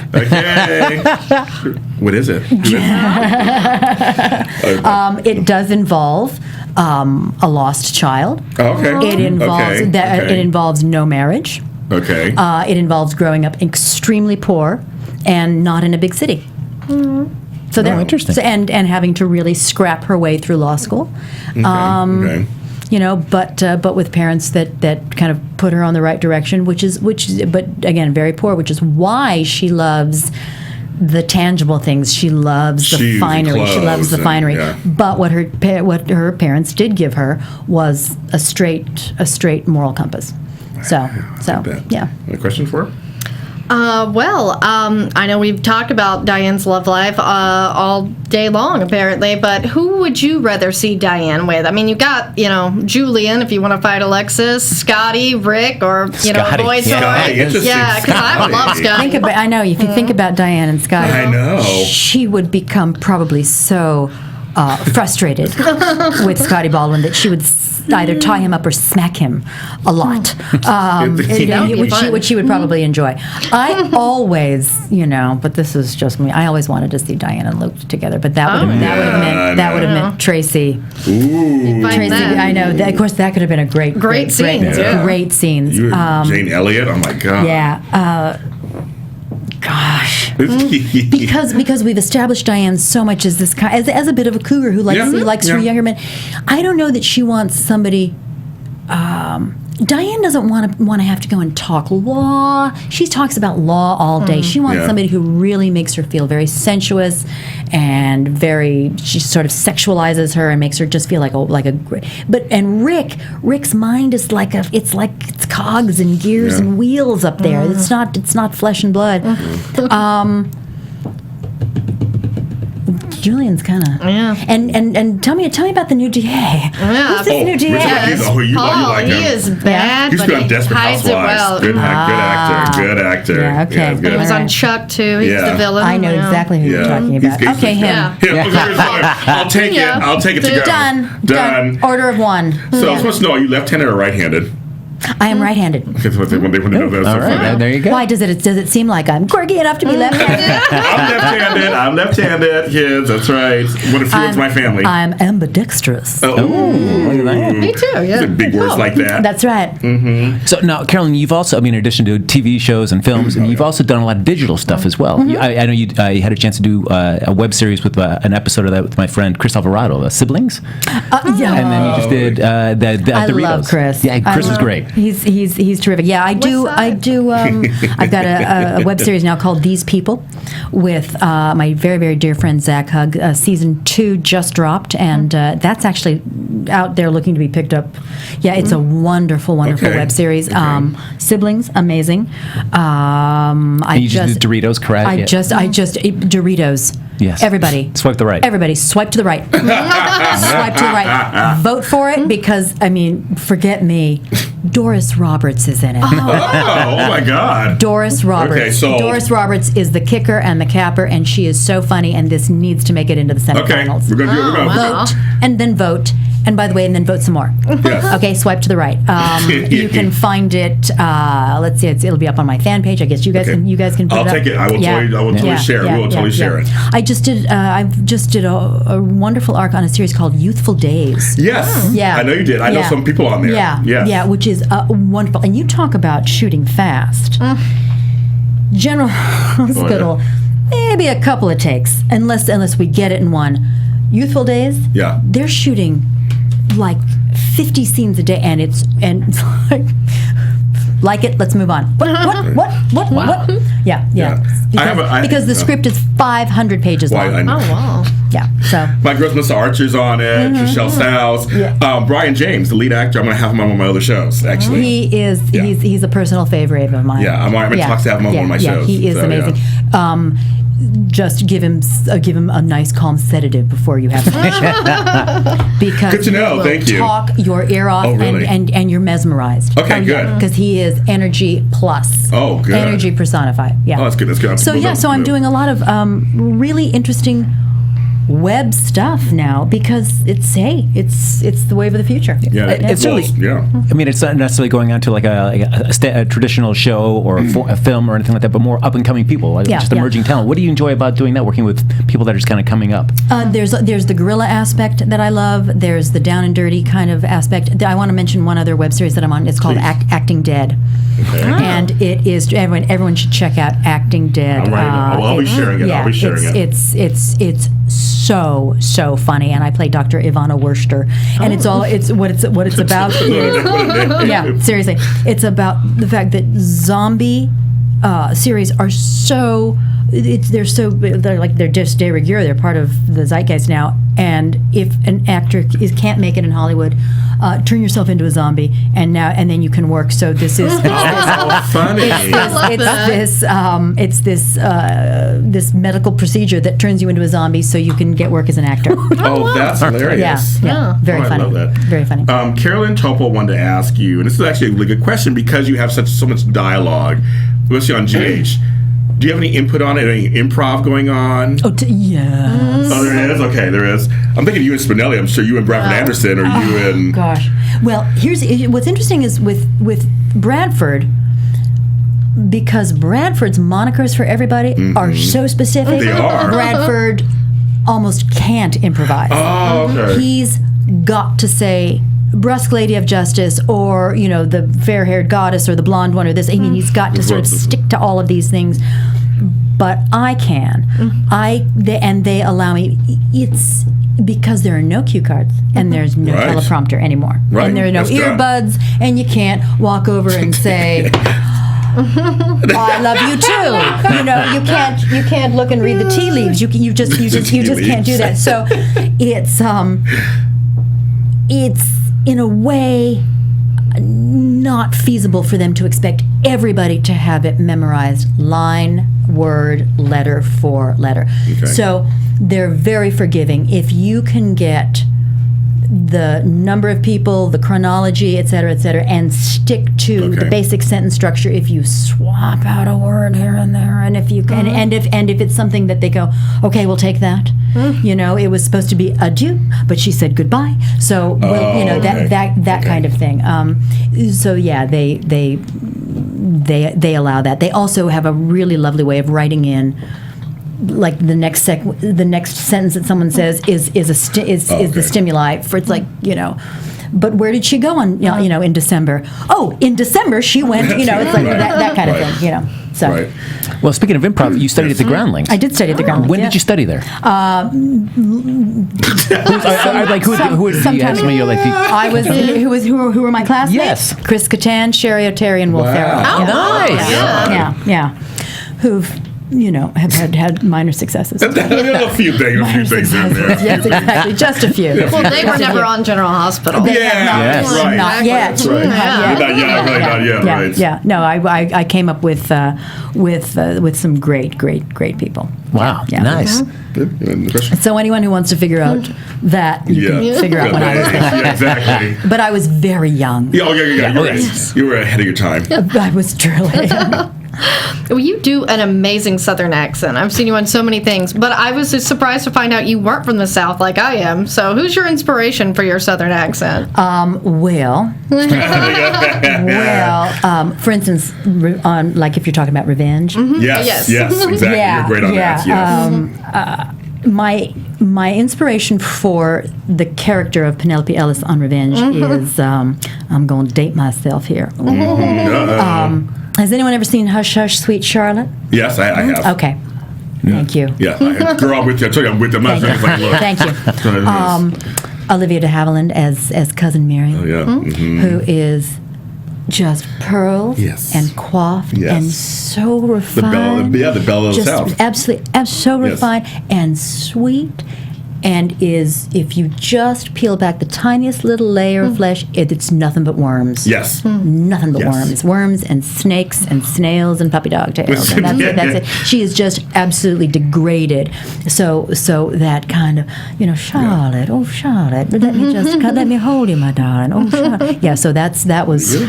Speaker 2: What is it?
Speaker 5: It does involve a lost child.
Speaker 2: Okay.
Speaker 5: It involves it involves no marriage.
Speaker 2: Okay.
Speaker 5: It involves growing up extremely poor and not in a big city. So
Speaker 4: interesting.
Speaker 5: And having to really scrap her way through law school.
Speaker 2: Okay.
Speaker 5: You know, but with parents that kind of put her on the right direction, but again, very poor, which is why she loves the tangible things. She loves the finery. She loves the finery. But what her parents did give her was a straight moral compass. So yeah.
Speaker 2: Any question for her?
Speaker 3: I know we've talked about Diane's love life all day long, apparently, but who would you rather see Diane with? I mean, you got, Julian, if you want to fight Alexis, Scotty, Rick, or, a boy toy. Yeah, because I would love Scotty.
Speaker 5: I know, if you think about Diane and Scotty,
Speaker 2: I know.
Speaker 5: She would become probably so frustrated with Scotty Baldwin that she would either tie him up or smack him a lot, which she would probably enjoy. I always, but this is just me. I always wanted to see Diane and Luke together, but that would have meant Tracy.
Speaker 2: Ooh,
Speaker 5: Tracy. I know. Of course, that could have been a great
Speaker 3: scenes.
Speaker 5: Great scenes.
Speaker 2: You and Jane Elliott. Oh my God.
Speaker 5: Yeah. Gosh, because we've established Diane so much as this as a bit of a cougar who likes her younger men. I don't know that she wants somebody. Diane doesn't want to have to go and talk law. She talks about law all day. She wants somebody who really makes her feel very sensuous and she sort of sexualizes her and makes her just feel and Rick's mind is it's cogs and gears and wheels up there. It's not flesh and blood. Julian's kind of and tell me about the new DA. Who's this new DA?
Speaker 3: You like him. He is bad.
Speaker 2: He's been on Desperate
Speaker 3: Housewives.
Speaker 2: Well. Good actor.
Speaker 5: Yeah, okay.
Speaker 3: He was on Chuck too. He's the villain.
Speaker 5: I know exactly who you're talking about. Okay, him.
Speaker 2: I'll take it. I'll take it to go.
Speaker 5: Done. Order of one.
Speaker 2: So I was supposed to know, are you left-handed or right-handed?
Speaker 5: I am right-handed.
Speaker 2: Okay, so when they want to know that.
Speaker 4: All right, there you go.
Speaker 5: Why does it seem like I'm quirky enough to be left-handed?
Speaker 2: I'm left-handed, kids. That's right. What influenced my family?
Speaker 5: I'm ambidextrous.
Speaker 2: Oh, look at that.
Speaker 3: Me too. Yeah.
Speaker 2: Big words like that.
Speaker 5: That's right.
Speaker 2: Mm-hmm.
Speaker 4: So now, Carolyn, you've also, in addition to TV shows and films, and you've also done a lot of digital stuff as well. I know you had a chance to do a web series with an episode of that with my friend Chris Alvarado, Siblings.
Speaker 5: Yeah.
Speaker 4: And then you just did the
Speaker 5: I
Speaker 4: Doritos.
Speaker 5: love Chris.
Speaker 4: Yeah, Chris is great.
Speaker 5: He's terrific. Yeah, I do. I've got a web series now called These People with my very, very dear friend Zach Hugg. Season 2 just dropped, and that's actually out there looking to be picked up. Yeah, it's a wonderful web series. Siblings, amazing.
Speaker 4: You just did Doritos, correct?
Speaker 5: I just Doritos.
Speaker 4: Yes.
Speaker 5: Everybody.
Speaker 4: Swipe the right.
Speaker 5: Everybody, swipe to the right. Swipe to the right. Vote for it because, forget me. Doris Roberts is in it.
Speaker 2: Oh my God.
Speaker 5: Doris Roberts.
Speaker 2: Okay, so
Speaker 5: Doris Roberts is the kicker and the capper, and she is so funny, and this needs to make it into the semifinals.
Speaker 2: Okay, we're going to do it.
Speaker 5: Vote, and then vote. And by the way, and then vote some more.
Speaker 2: Yes.
Speaker 5: Okay, swipe to the right. You can find it. Let's see, it'll be up on my fan page. I guess you guys can. You guys can put
Speaker 2: I'll
Speaker 5: it up.
Speaker 2: take it. I will totally share it. We will totally share it.
Speaker 5: I just did a wonderful arc on a series called Youthful Days.
Speaker 2: Yes.
Speaker 5: Yeah.
Speaker 2: I know you did. I know some people on there.
Speaker 5: Yeah.
Speaker 2: Yes.
Speaker 5: Yeah. Which is wonderful. And you talk about shooting fast. General Hospital, maybe a couple of takes, unless we get it in one. Youthful Days.
Speaker 2: Yeah.
Speaker 5: They're shooting like 50 scenes a day, and it's like it. Let's move on. What? Yeah. Because the script is 500 pages long.
Speaker 3: Oh, wow.
Speaker 5: Yeah. So
Speaker 2: my girls, Mr. Archer's on it. Trishelle Styles. Yeah. Brian James, the lead actor. I'm going to have him on one of my other shows. Actually,
Speaker 5: he is. Yeah. He's a personal favorite of mine.
Speaker 2: Yeah, I'm going to talk to have him on one of my shows.
Speaker 5: He is amazing. Yeah. Just give him a nice calm sedative before you have him. Because
Speaker 2: good to know. Thank you.
Speaker 5: Talk your ear off,
Speaker 2: really?
Speaker 5: and you're mesmerized.
Speaker 2: Okay, good.
Speaker 5: Because he is energy plus.
Speaker 2: Oh, good.
Speaker 5: Energy personified. Yeah.
Speaker 2: Oh, that's good. That's good.
Speaker 5: So I'm doing a lot of really interesting web stuff now because it's the wave of the future.
Speaker 2: Yeah,
Speaker 4: it's really.
Speaker 2: Yeah.
Speaker 4: I mean, it's not necessarily going on to like a traditional show or a film or anything like that, but more up and coming people, just emerging talent. What do you enjoy about doing that? Working with people that are just kind of coming up.
Speaker 5: There's the guerrilla aspect that I love. There's the down and dirty kind of aspect. I want to mention one other web series that I'm on. It's called Acting Dead. Okay. And it is everyone should check out Acting Dead.
Speaker 2: I'm right. I'll be sharing it.
Speaker 5: Yeah,
Speaker 2: I'll be sharing it.
Speaker 5: It's so funny, and I play Dr. Ivana Wurster, and it's what it's about is yeah, seriously, it's about the fact that zombie series are they're just de rigueur. They're part of the zeitgeist now. And if an actor can't make it in Hollywood, turn yourself into a zombie, and then you can work. So this is
Speaker 2: funny.
Speaker 5: It's this medical procedure that turns you into a zombie so you can get work as an actor.
Speaker 2: Oh, that's hilarious.
Speaker 5: Yeah, very funny.
Speaker 2: I love that.
Speaker 5: Very funny.
Speaker 2: Carolyn Topol wanted to ask you, and this is actually a really good question because you have so much dialogue, especially on GH. Do you have any input on it? Any improv going on?
Speaker 5: Yes.
Speaker 2: Oh, there is? Okay, there is. I'm thinking you and Spinelli. I'm sure you and Bradford Anderson, or you and...
Speaker 5: Gosh. Well, what's interesting is with Bradford, because Bradford's monikers for everybody are so specific.
Speaker 2: They are.
Speaker 5: Bradford almost can't improvise.
Speaker 2: Oh, okay.
Speaker 5: He's got to say... brusque lady of justice, or the fair-haired goddess, or the blonde one, or this. I mean, he's got to sort of stick to all of these things. But I can. And they allow me. It's because there are no cue cards and there's no teleprompter anymore, and there are no earbuds, and you can't walk over and say. I love you too. You can't look and read the tea leaves. You just can't do that. So it's in a way not feasible for them to expect everybody to have it memorized line, word, letter for letter. Okay. So they're very forgiving. If you can get the number of people, the chronology, et cetera, and stick to the basic sentence structure. If you swap out a word here and there, and if you can, and if it's something that they go, okay, we'll take that. It was supposed to be adieu, but she said goodbye. So that kind of thing. So yeah, they allow that. They also have a really lovely way of writing in. Like the next sentence that someone says is the stimuli for it's like but where did she go on in December? Oh, in December she went it's like that kind of thing so.
Speaker 2: Right.
Speaker 4: Well, speaking of improv, you studied at the Groundlings.
Speaker 5: I did study at the Groundlings.
Speaker 4: When did you study there? Who
Speaker 5: were my classmates?
Speaker 4: Yes,
Speaker 5: Chris Kattan, Sherry O'Terry, and Will Ferrell.
Speaker 4: Oh, nice.
Speaker 5: Yeah. Who've have had minor successes.
Speaker 2: A few things in there.
Speaker 5: Yes, exactly. Just a few.
Speaker 3: Well, they were never on General Hospital.
Speaker 5: Not yet.
Speaker 2: Not yet. Right.
Speaker 5: Yeah. No, I came up with some great people.
Speaker 4: Wow. Yeah. Nice.
Speaker 5: So anyone who wants to figure out that, you can figure out when I was there.
Speaker 2: Yeah, exactly.
Speaker 5: But I was very young.
Speaker 2: Yeah. You were ahead of your time.
Speaker 5: I was truly.
Speaker 3: Well, you do an amazing Southern accent. I've seen you on so many things, but I was just surprised to find out you weren't from the South like I am. So who's your inspiration for your Southern accent? For instance, on like if you're talking about revenge.
Speaker 2: Mm-hmm. Yes, exactly. You're great on that. Yes.
Speaker 5: My inspiration for the character of Penelope Ellis on Revenge is I'm going to date myself here. Has anyone ever seen Hush Hush Sweet Charlotte?
Speaker 2: Yes, I have.
Speaker 5: Okay. Thank you.
Speaker 2: Yeah, girl, I'm with you. I told you I'm with them.
Speaker 5: Thank you. Olivia de Havilland as Cousin Mary, who is just pearls and coiffed and so refined.
Speaker 2: The Belle of the
Speaker 5: just
Speaker 2: South.
Speaker 5: Absolutely, so refined and sweet. And if you just peel back the tiniest little layer of flesh, it's nothing but worms.
Speaker 2: Yes.
Speaker 5: Nothing but worms. Worms and snakes and snails and puppy dog tails. And that's it. She is just absolutely degraded. So that kind of, Charlotte, oh, Charlotte, let me hold you, my darling. Oh, Charlotte. Yeah, so that was...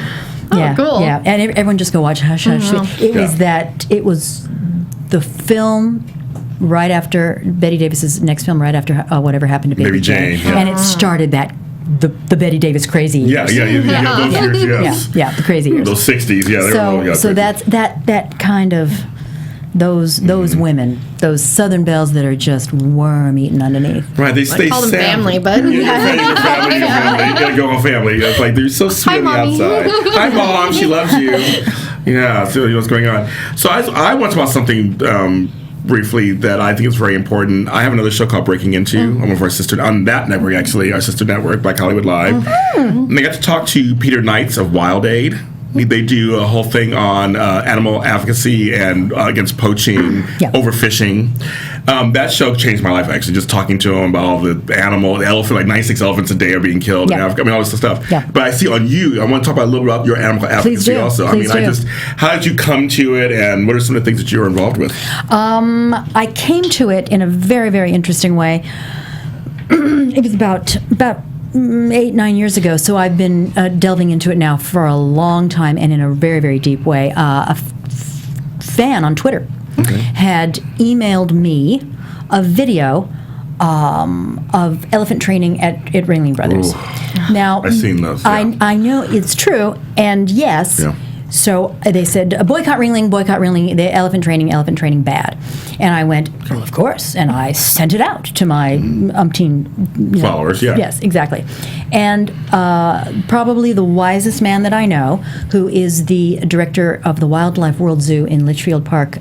Speaker 5: Yeah,
Speaker 3: cool.
Speaker 5: Yeah, and everyone just go watch Hush Hush. It was the film right after Betty Davis's next film, right after Whatever Happened to Baby Jane. And it started the Betty Davis crazy years.
Speaker 2: Those years, yes.
Speaker 5: Yeah, the crazy years.
Speaker 2: Those 60s,
Speaker 5: So that's that kind of those women, those Southern belles that are just worm eaten underneath.
Speaker 2: Right, they
Speaker 3: call them family, but
Speaker 2: your family. You gotta go on family. It's like they're so sweet on the outside. Hi, Mom. She loves you. Yeah, so what's going on. So I want to talk about something briefly that I think is very important. I have another show called Breaking Into. I'm one of our sister on that network, actually, our sister network, Black Hollywood Live. And I got to talk to Peter Knights of Wild Aid. They do a whole thing on animal advocacy and against poaching, overfishing. That show changed my life, actually, just talking to him about all the elephant, like 96 elephants a day are being killed in Africa. I mean, all this stuff. Yeah. But I see on you, I want to talk about a little bit about your animal advocacy also. How did you come to it, and what are some of the things that you were involved with?
Speaker 5: I came to it in a very, very interesting way. It was about 8-9 years ago, so I've been delving into it now for a long time and in a very, very deep way. A fan on Twitter had emailed me a video of elephant training at Ringling Brothers.
Speaker 2: Ooh.
Speaker 5: Now,
Speaker 2: I've seen those. Yeah.
Speaker 5: I know it's true, and yes. Yeah. So they said, boycott Ringling, the elephant training bad. And I went, well, of course. And I sent it out to my umpteen
Speaker 2: followers,
Speaker 5: Yes, exactly. And probably the wisest man that I know, who is the director of the Wildlife World Zoo in Litchfield Park,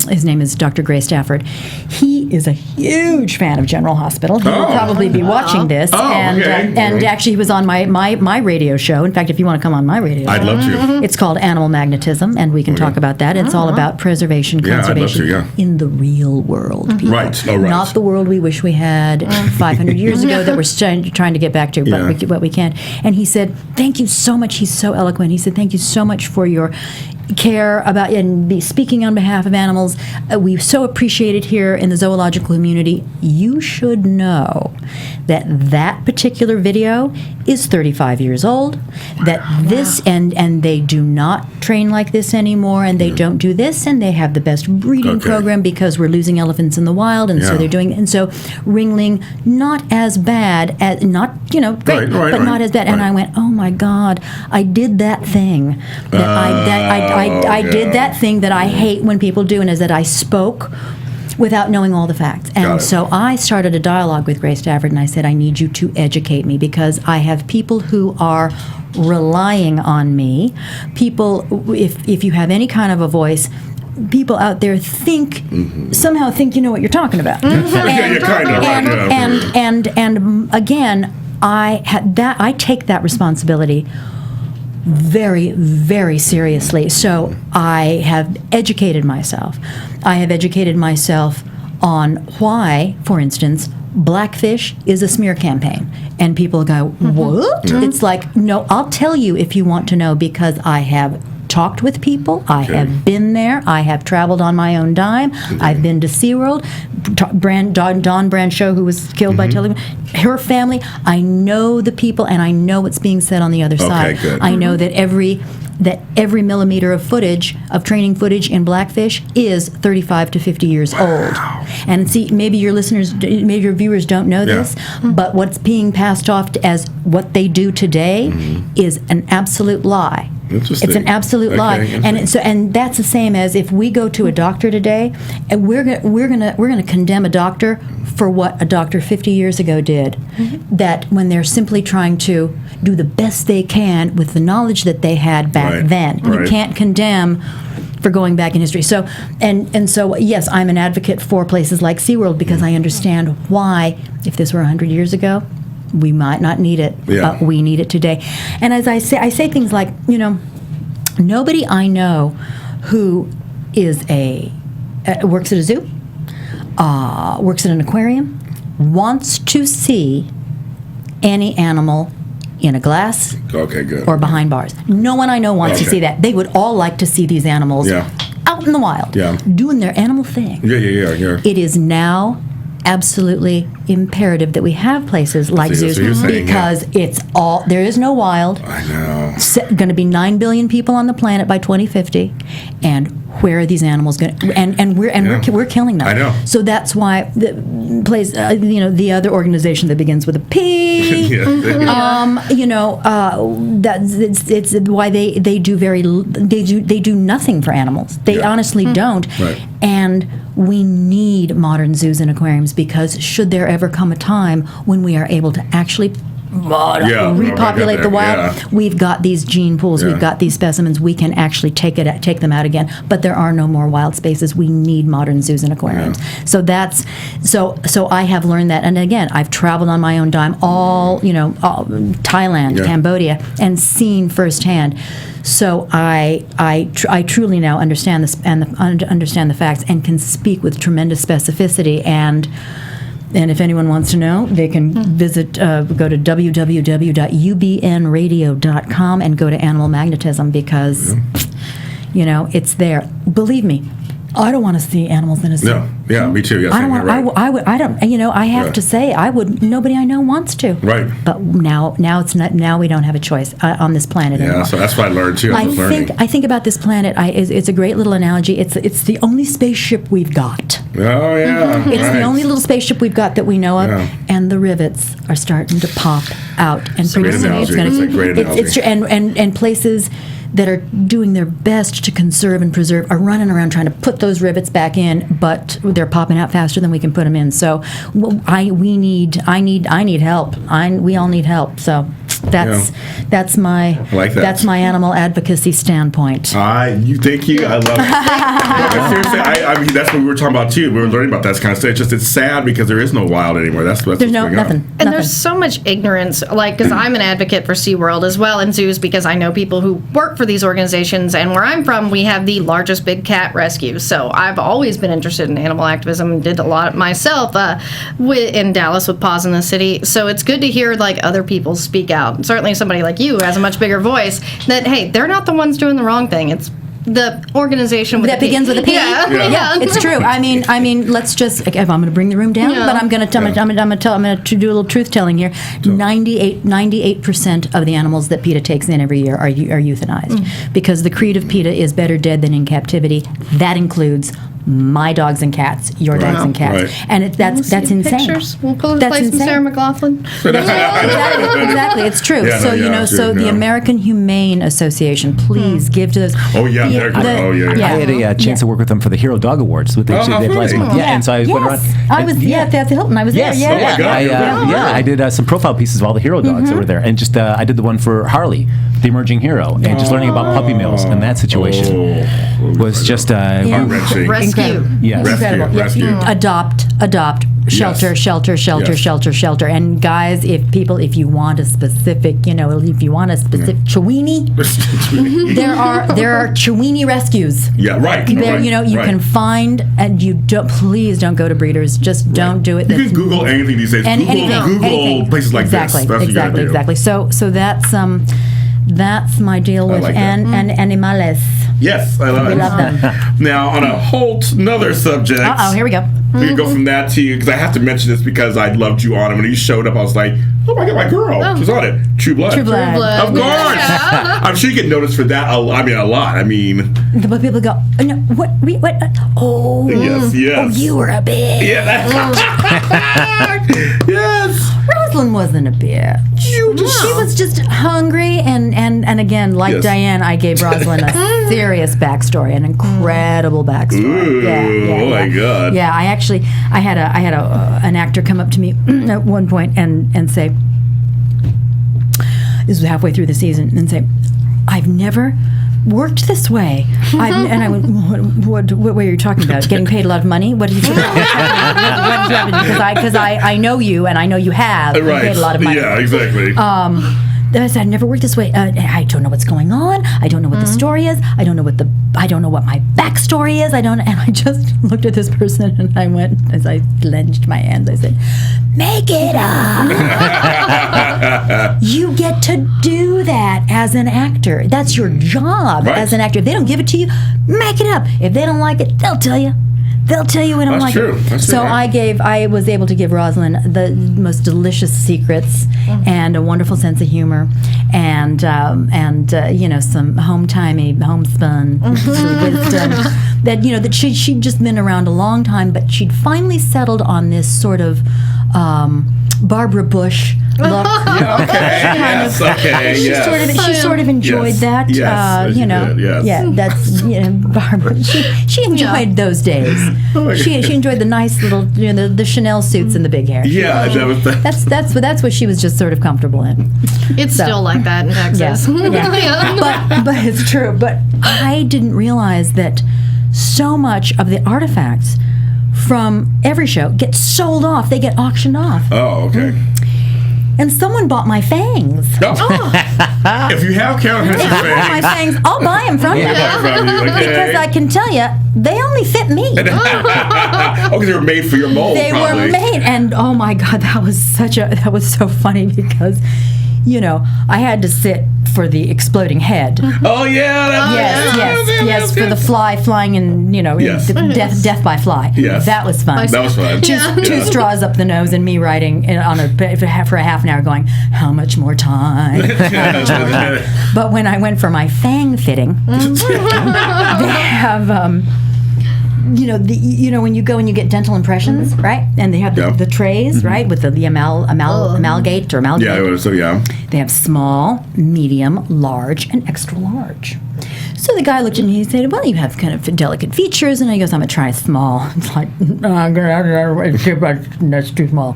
Speaker 5: his name is Dr. Gray Stafford. He is a huge fan of General Hospital. He will probably be watching this. And actually, he was on my radio show. In fact, if you want to come on my radio show.
Speaker 2: I'd love to.
Speaker 5: It's called Animal Magnetism, and we can talk about that. It's all about preservation, conservation in the real world, people.
Speaker 2: Right.
Speaker 5: Not the world we wish we had 500 years ago that we're trying to get back to, but we can't. And he said, thank you so much. He's so eloquent. He said, thank you so much for your care about and speaking on behalf of animals. We so appreciate it here in the zoological community. You should know that particular video is 35 years old, that this and they do not train like this anymore, and they don't do this, and they have the best breeding program because we're losing elephants in the wild, and so they're doing it. And so Ringling, not as bad as, not, great, but not as bad. And I went, oh my God, I did that thing I did that thing that I hate when people do, and is that I spoke without knowing all the facts. And so I started a dialogue with Gray Stafford, and I said, I need you to educate me, because I have people who are relying on me. People, if you have any kind of a voice, people out there somehow think you know what you're talking about. And again, I take that responsibility very, very seriously. So I have educated myself. I have educated myself on why, for instance, blackfish is a smear campaign. And people go, what? Mm-hmm. It's like, no, I'll tell you if you want to know, because I have talked with people. I have been there. I have traveled on my own dime. I've been to SeaWorld. Dawn Brancheau, who was killed by television, her family. I know the people, and I know what's being said on the other side. Good. I know that every millimeter of footage, of training footage in blackfish, is 35 to 50 years old. And see, maybe your viewers don't know this, but what's being passed off as what they do today is an absolute lie. It's an absolute lie, and that's the same as if we go to a doctor today, and we're gonna condemn a doctor for what a doctor 50 years ago did. That when they're simply trying to do the best they can with the knowledge that they had back then, you can't condemn for going back in history. So so yes, I'm an advocate for places like SeaWorld, because I understand why, if this were 100 years ago, We might not need it, but we need it today. And as I say things like, nobody I know who is works at a zoo, works at an aquarium, wants to see any animal in a glass or behind bars. No one I know wants to see that. They would all like to see these animals out in the wild, doing their animal thing.
Speaker 2: Yeah.
Speaker 5: It is now absolutely imperative that we have places like zoos because it's all, there is no wild.
Speaker 2: I know.
Speaker 5: Going to be 9 billion people on the planet by 2050, and where are these animals going? We're killing them.
Speaker 2: I know.
Speaker 5: So that's why the other organization that begins with a P. It's why they do nothing for animals. They honestly don't.
Speaker 2: Right.
Speaker 5: And we need modern zoos and aquariums because should there ever come a time when we are able to actually repopulate the wild, we've got these gene pools, we've got these specimens, we can actually take them out again. But there are no more wild spaces. We need modern zoos and aquariums. So so I have learned that, and again, I've traveled on my own dime, all Thailand, Cambodia, and seen firsthand. So I truly now understand this and understand the facts and can speak with tremendous specificity. And if anyone wants to know, they can visit, go to www.ubnradio.com and go to Animal Magnetism because, it's there. Believe me, I don't want to see animals in a zoo.
Speaker 2: No, yeah, me too. Yes,
Speaker 5: I have to say, nobody I know wants to.
Speaker 2: Right.
Speaker 5: But now it's not. Now we don't have a choice on this planet anymore.
Speaker 2: Yeah, so that's what I learned too.
Speaker 5: I think about this planet. It's a great little analogy. It's the only spaceship we've got.
Speaker 2: Oh yeah.
Speaker 5: It's the only little spaceship we've got that we know of, and the rivets are starting to pop out. And pretty soon it's going to. It's true. And places that are doing their best to conserve and preserve are running around trying to put those rivets back in, but they're popping out faster than we can put them in. So I need help. We all need help. So that's my that's my animal advocacy standpoint.
Speaker 2: Thank you. I love it. Seriously, I mean that's what we were talking about too. We were learning about that kind of stuff. It's sad because there is no wild anymore. That's what's going on.
Speaker 3: And there's so much ignorance, because I'm an advocate for SeaWorld as well and zoos because I know people who work for these organizations, and where I'm from, we have the largest big cat rescue. So I've always been interested in animal activism and did a lot myself in Dallas with Paws in the City. So it's good to hear other people speak out. And certainly somebody like you who has a much bigger voice that, hey, they're not the ones doing the wrong thing. It's the organization that
Speaker 5: begins with a P. Yeah, it's true. I mean, let's just. If I'm going to bring the room down, but I'm going to do a little truth telling here. 98% of the animals that PETA takes in every year are euthanized because the creed of PETA is better dead than in captivity. That includes my dogs and cats, your dogs and cats, and that's insane.
Speaker 3: Pictures. We'll pull the place from Sarah McLachlan.
Speaker 5: Exactly, it's true. The American Humane Association, please give to those.
Speaker 2: Oh yeah, they're good.
Speaker 4: I had a chance to work with them for the Hero Dog Awards. And so I went around.
Speaker 5: I was at the Hilton. I was there.
Speaker 2: Oh my God.
Speaker 4: I did some profile pieces of all the hero dogs that were there, and just I did the one for Harley, the emerging hero, and just learning about puppy mills and that situation was just
Speaker 3: rescue.
Speaker 4: Yes.
Speaker 2: Rescue.
Speaker 5: Adopt. Shelter. And guys, if you want a specific, Chiweenie, there are Chiweenie rescues.
Speaker 2: Yeah, right.
Speaker 5: You can find, and please don't go to breeders. Just don't do it.
Speaker 2: You can Google anything these days. Google places like this.
Speaker 5: Exactly. So that's my deal with animales.
Speaker 2: Yes, I love it.
Speaker 5: We love them.
Speaker 2: Now, on a whole another subject.
Speaker 5: Here we go.
Speaker 2: We can go from that to you, because I have to mention this because I loved you on it. When you showed up, I was like, oh my God, my girl. She's on it. True Blood.
Speaker 5: True Blood.
Speaker 2: Of course. Yeah. I'm sure you get noticed for that a lot.
Speaker 5: But people go, no, what? Oh.
Speaker 2: Yes.
Speaker 5: Oh, you were a bitch.
Speaker 2: Yeah. Yes.
Speaker 5: Rosalind wasn't a bitch. She was just hungry, and again, like Diane, I gave Rosalind a serious backstory, an incredible backstory.
Speaker 2: Ooh, oh my God.
Speaker 5: Yeah, I had an actor come up to me at one point and say, this was halfway through the season, and say, I've never worked this way. And I went, what way are you talking about? Getting paid a lot of money? What did you Because I know you, and I know you have been paid a lot of money.
Speaker 2: Yeah, exactly.
Speaker 5: I said, I've never worked this way. I don't know what's going on. I don't know what the story is. I don't know what my backstory is. And I just looked at this person and I went, as I clenched my hands, I said, make it up. You get to do that as an actor. That's your job as an actor. If they don't give it to you, make it up. If they don't like it, they'll tell you. They'll tell you we don't like it. That's true. So I was able to give Rosalind the most delicious secrets and a wonderful sense of humor and some homespun wisdom that she'd just been around a long time, but she'd finally settled on this sort of Barbara Bush look.
Speaker 2: Yeah, okay.
Speaker 5: She sort of enjoyed that.
Speaker 2: Yes,
Speaker 5: That's Barbara. She enjoyed those days. She enjoyed the nice little the Chanel suits and the big hair.
Speaker 2: Yeah,
Speaker 5: that's what she was just sort of comfortable in.
Speaker 3: It's still like that in Texas.
Speaker 5: Yeah. But it's true. But I didn't realize that so much of the artifacts from every show get sold off. They get auctioned off.
Speaker 2: Oh, okay.
Speaker 5: And someone bought my fangs.
Speaker 2: If you have Carolyn Hennesy
Speaker 5: fangs, I'll buy them from you. Because I can tell you, they only fit me.
Speaker 2: Because they were made for your mold.
Speaker 5: They were made, and oh my God, that was so funny because, I had to sit for the exploding head.
Speaker 2: Oh yeah.
Speaker 5: Yes, for the fly flying and death by fly.
Speaker 2: Yes.
Speaker 5: That was fun.
Speaker 2: That was fun.
Speaker 5: Two straws up the nose and me writing for a half an hour going, how much more time? But when I went for my fang fitting, they have when you go and you get dental impressions, right? And they have the trays, right, with the amalgate.
Speaker 2: Yeah.
Speaker 5: They have small, medium, large, and extra large. So the guy looked at me and he said, well, you have kind of delicate features. And he goes, I'm going to try small. It's like, that's too small.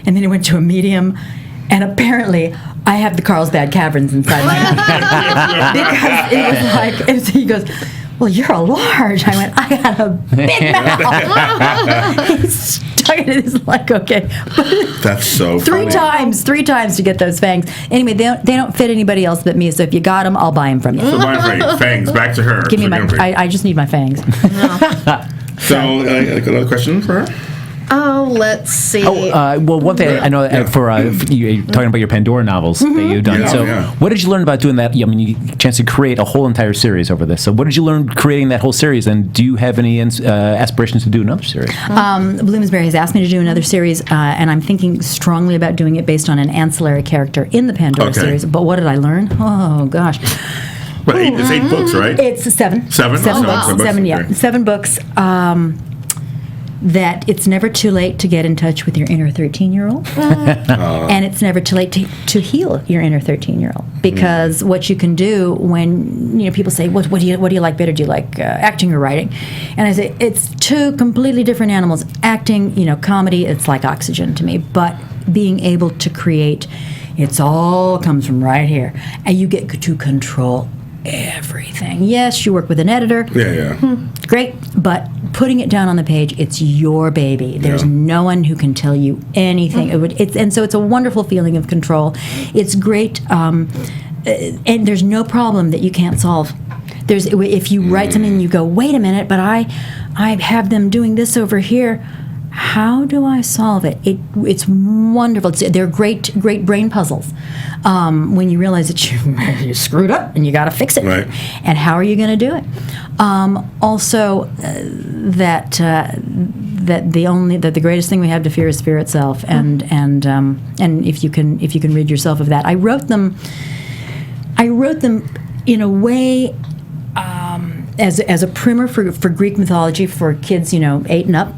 Speaker 5: And then he went to a medium. And apparently, I have the Carlsbad Caverns inside my head. Because it was like, he goes, well, you're a large. I went, I got a big mouth. He stuck it in his like, okay.
Speaker 2: That's so funny.
Speaker 5: Three times to get those fangs. Anyway, they don't fit anybody else but me, so if you got them, I'll buy them from you.
Speaker 2: So mine fangs, back to her.
Speaker 5: Give me I just need my fangs.
Speaker 2: So, another question for her?
Speaker 3: Oh, let's see.
Speaker 4: Well, one thing I know for you talking about your Pandora novels that you've done. What did you learn about doing that? I mean, you had a chance to create a whole entire series over this. So what did you learn creating that whole series? And do you have any aspirations to do another series?
Speaker 5: Bloomsbury has asked me to do another series, and I'm thinking strongly about doing it based on an ancillary character in the Pandora series. But what did I learn? Oh, gosh.
Speaker 2: But it's 8 books, right?
Speaker 5: It's 7. 7 books. 7 books. That it's never too late to get in touch with your inner 13-year-old, and it's never too late to heal your inner 13-year-old. Because what you can do when people say, "What do you like better? Do you like acting or writing?" And I say it's two completely different animals. Acting, comedy, it's like oxygen to me. But being able to create, it's all comes from right here, and you get to control everything. Yes, you work with an editor.
Speaker 2: Yeah.
Speaker 5: Great, but putting it down on the page, it's your baby. There's no one who can tell you anything. So it's a wonderful feeling of control. It's great, and there's no problem that you can't solve. If you write something and you go, wait a minute, but I have them doing this over here. How do I solve it? It's wonderful. They're great brain puzzles. When you realize that you screwed up and you got to fix it.
Speaker 2: Right.
Speaker 5: And how are you going to do it? Also, that the greatest thing we have to fear is fear itself. And if you can rid yourself of that, I wrote them in a way. As a primer for Greek mythology for kids, 8 and up.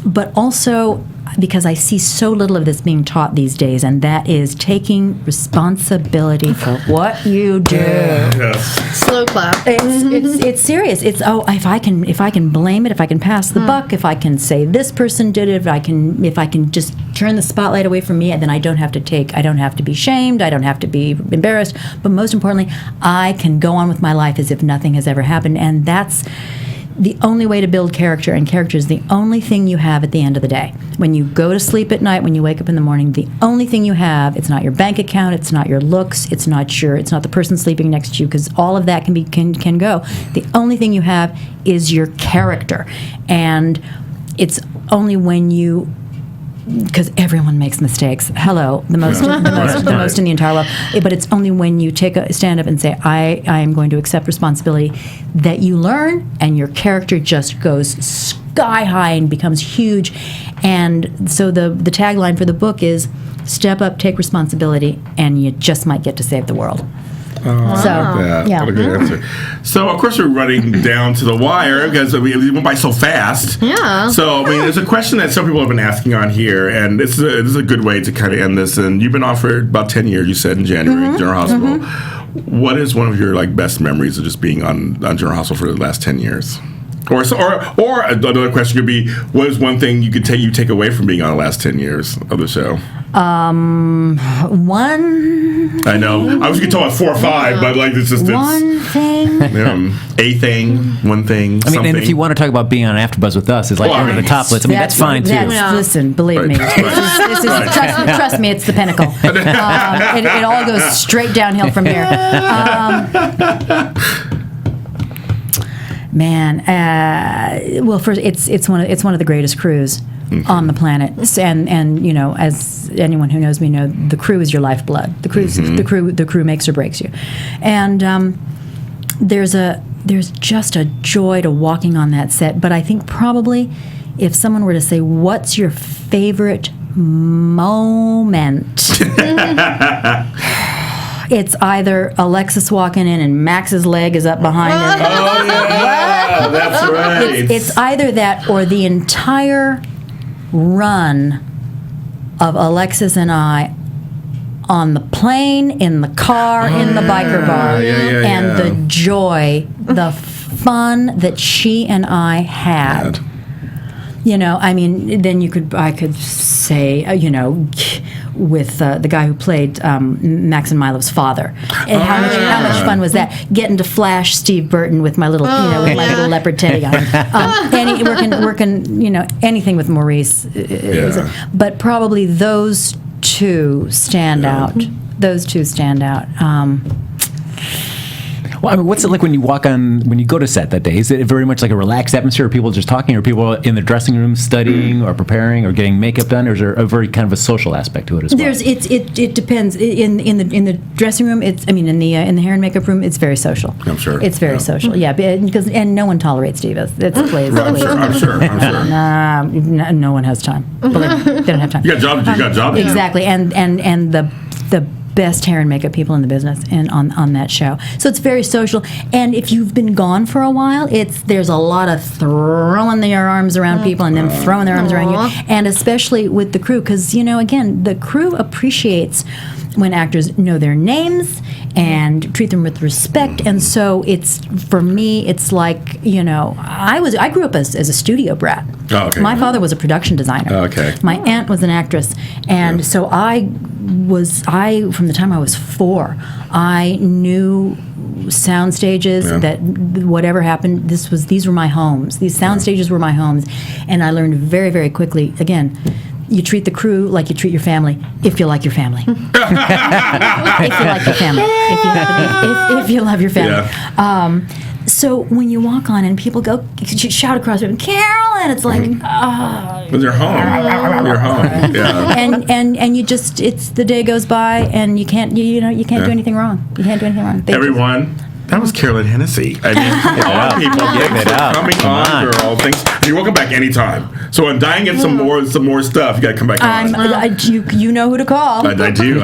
Speaker 5: But also, because I see so little of this being taught these days, and that is taking responsibility for what you do.
Speaker 2: Yes.
Speaker 3: Slow clap.
Speaker 5: It's serious. It's if I can blame it, if I can pass the buck, if I can say this person did it, if I can just turn the spotlight away from me, and then I don't have to be shamed, I don't have to be embarrassed, but most importantly, I can go on with my life as if nothing has ever happened, and that's the only way to build character, and character is the only thing you have at the end of the day. When you go to sleep at night, when you wake up in the morning, the only thing you have, it's not your bank account, it's not your looks, it's not the person sleeping next to you, because all of that can go. The only thing you have is your character, and it's only when you, because everyone makes mistakes. Hello, the most in the entire world. But it's only when you stand up and say, I am going to accept responsibility, that you learn, and your character just goes sky high and becomes huge. And so the tagline for the book is, step up, take responsibility, and you just might get to save the world.
Speaker 2: Yeah. What a good answer. So, of course, we're running down to the wire because it went by so fast.
Speaker 3: Yeah.
Speaker 2: So, I mean, there's a question that some people have been asking on here, and this is a good way to kind of end this. And you've been off for about 10 years, you said, in January, at General Hospital. What is one of your best memories of just being on General Hospital for the last 10 years? Or another question could be, what is one thing you take away from being on the last 10 years of the show?
Speaker 5: One.
Speaker 2: I know. I was going to talk about 4 or 5, but it's just
Speaker 5: one thing.
Speaker 2: A thing, one thing.
Speaker 4: I mean, and if you want to talk about being on AfterBuzz with us, it's like over the top list. I mean, that's fine too.
Speaker 5: Listen, believe me. This is trust me, it's the pinnacle. It all goes straight downhill from here. Man, well, first, it's one of the greatest crews on the planet, and as anyone who knows me know, the crew is your lifeblood. The crew makes or breaks you, and there's just a joy to walking on that set. But I think probably if someone were to say, "What's your favorite moment?" It's either Alexis walking in and Max's leg is up behind her.
Speaker 2: Oh, yeah, that's right.
Speaker 5: It's either that or the entire run of Alexis and I on the plane, in the car, in the biker bar, and the joy, the fun that she and I had. I mean, then I could say, with the guy who played Max and Milo's father, and how much fun was that? Getting to flash Steve Burton with my little, with my little leopard teddy on. Working, anything with Maurice. But probably those two stand out. Well,
Speaker 4: I mean, what's it like when you go to set that day? Is it very much like a relaxed atmosphere? Are people just talking? Or are people in the dressing room studying or preparing or getting makeup done? Or is there a very kind of a social aspect to it as well?
Speaker 5: It depends. In the dressing room, in the hair and makeup room, it's very social.
Speaker 2: I'm sure.
Speaker 5: It's very social. Yeah, because no one tolerates divas.
Speaker 2: I'm sure.
Speaker 5: No one has time. They don't have time.
Speaker 2: You got jobs.
Speaker 5: Exactly, and the best hair and makeup people in the business and on that show. So it's very social. And if you've been gone for a while, there's a lot of throwing their arms around people and them throwing their arms around you. And especially with the crew, because, again, the crew appreciates when actors know their names and treat them with respect. And so for me, it's like, I grew up as a studio brat.
Speaker 2: Oh, okay.
Speaker 5: My father was a production designer.
Speaker 2: Oh, okay.
Speaker 5: My aunt was an actress. And so from the time I was 4, I knew sound stages that whatever happened, these were my homes. These sound stages were my homes. And I learned very, very quickly, again, you treat the crew like you treat your family, if you like your family. If you like your family. If you love your family. Yeah. So when you walk on and people go shout across the room, Carolyn, it's like,
Speaker 2: you're home. You're home. Yeah.
Speaker 5: And you just, the day goes by and you can't do anything wrong. You can't do anything wrong.
Speaker 2: Everyone, That was Carolyn Hennesy. I mean, people, thanks for coming on, girl. Thanks. You're welcome back anytime. So when Diane gets some more stuff, you got to come back on.
Speaker 5: You know who to call.
Speaker 2: I do.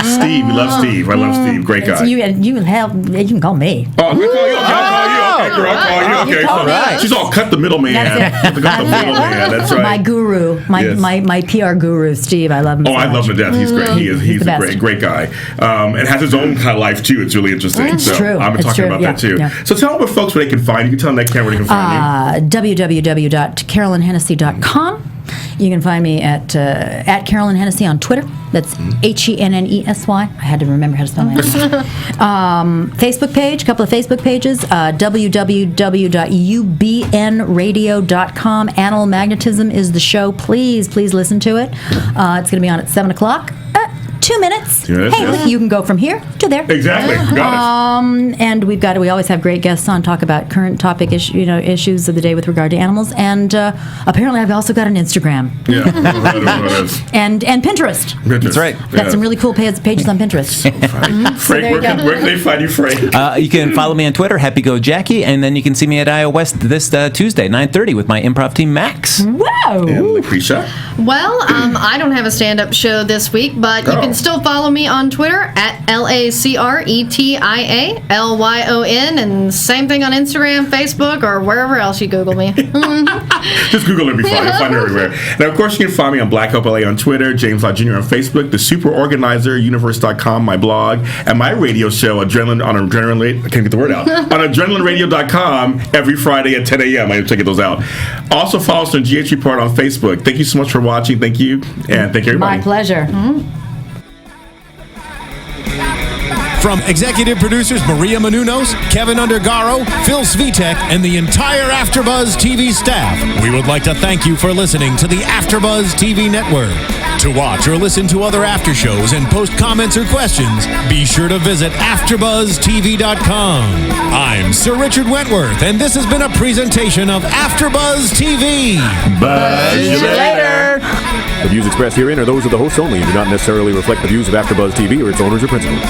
Speaker 2: Steve. We love Steve. I love Steve. Great guy.
Speaker 5: You can call me.
Speaker 2: Oh, I'm going to call you. I'll call you. Okay, girl. I'll call you. Okay. So she's all cut the middleman. Cut the middleman. That's right.
Speaker 5: My guru. My PR guru, Steve. I love him.
Speaker 2: Oh, I love him to death. He's great. He's a great guy. And has his own kind of life, too. It's really interesting.
Speaker 5: It's true.
Speaker 2: I'm talking about that too. Yeah. So tell them folks where they can find you. You can tell them that where they can find you.
Speaker 5: www.carolynhennessy.com. You can find me at Carolyn Hennesy on Twitter. That's Hennessy. I had to remember how to spell my name. Facebook page, a couple of Facebook pages. www.ubnradio.com. Animal Magnetism is the show. Please listen to it. It's going to be on at 7 o'clock. 2 minutes. Hey, you can go from here to there.
Speaker 2: Exactly. Got it.
Speaker 5: And we always have great guests on, talk about current topic issues of the day with regard to animals. And apparently I've also got an Instagram.
Speaker 2: Yeah.
Speaker 5: and Pinterest.
Speaker 4: That's right.
Speaker 5: Got some really cool pages on Pinterest.
Speaker 2: Frank, where can they find you, Frank?
Speaker 4: You can follow me on Twitter, Happy Go Jackie, and then you can see me at Iowa West this Tuesday, 9:30, with my improv team, Max.
Speaker 5: Wow.
Speaker 2: And Lacretia?
Speaker 3: Well, I don't have a stand-up show this week, but you can still follow me on Twitter at LACRETIALYON, and same thing on Instagram, Facebook, or wherever else you Google me.
Speaker 2: Just Google it, be fine. You'll find it everywhere. Now, of course, you can find me on Black Hope LA on Twitter, James Lott Jr. on Facebook, The Super Organizer, Universe.com, my blog, and my radio show, Adrenaline, I can't get the word out, on AdrenalineRadio.com every Friday at 10 a.m. I'm checking those out. Also, follow us on GH Report on Facebook. Thank you so much for watching. Thank you, and thank you, everybody.
Speaker 5: My pleasure.
Speaker 1: From executive producers Maria Menounos, Kevin Undergaro, Phil Svitek, and the entire AfterBuzz TV staff, we would like to thank you for listening to the AfterBuzz TV network. To watch or listen to other after shows and post comments or questions, be sure to visit AfterBuzzTV.com. I'm Sir Richard Wentworth, and this has been a presentation of AfterBuzz TV.
Speaker 2: Buzz you later.
Speaker 6: The views expressed herein are those of the hosts only and do not necessarily reflect the views of AfterBuzz TV or its owners or principals.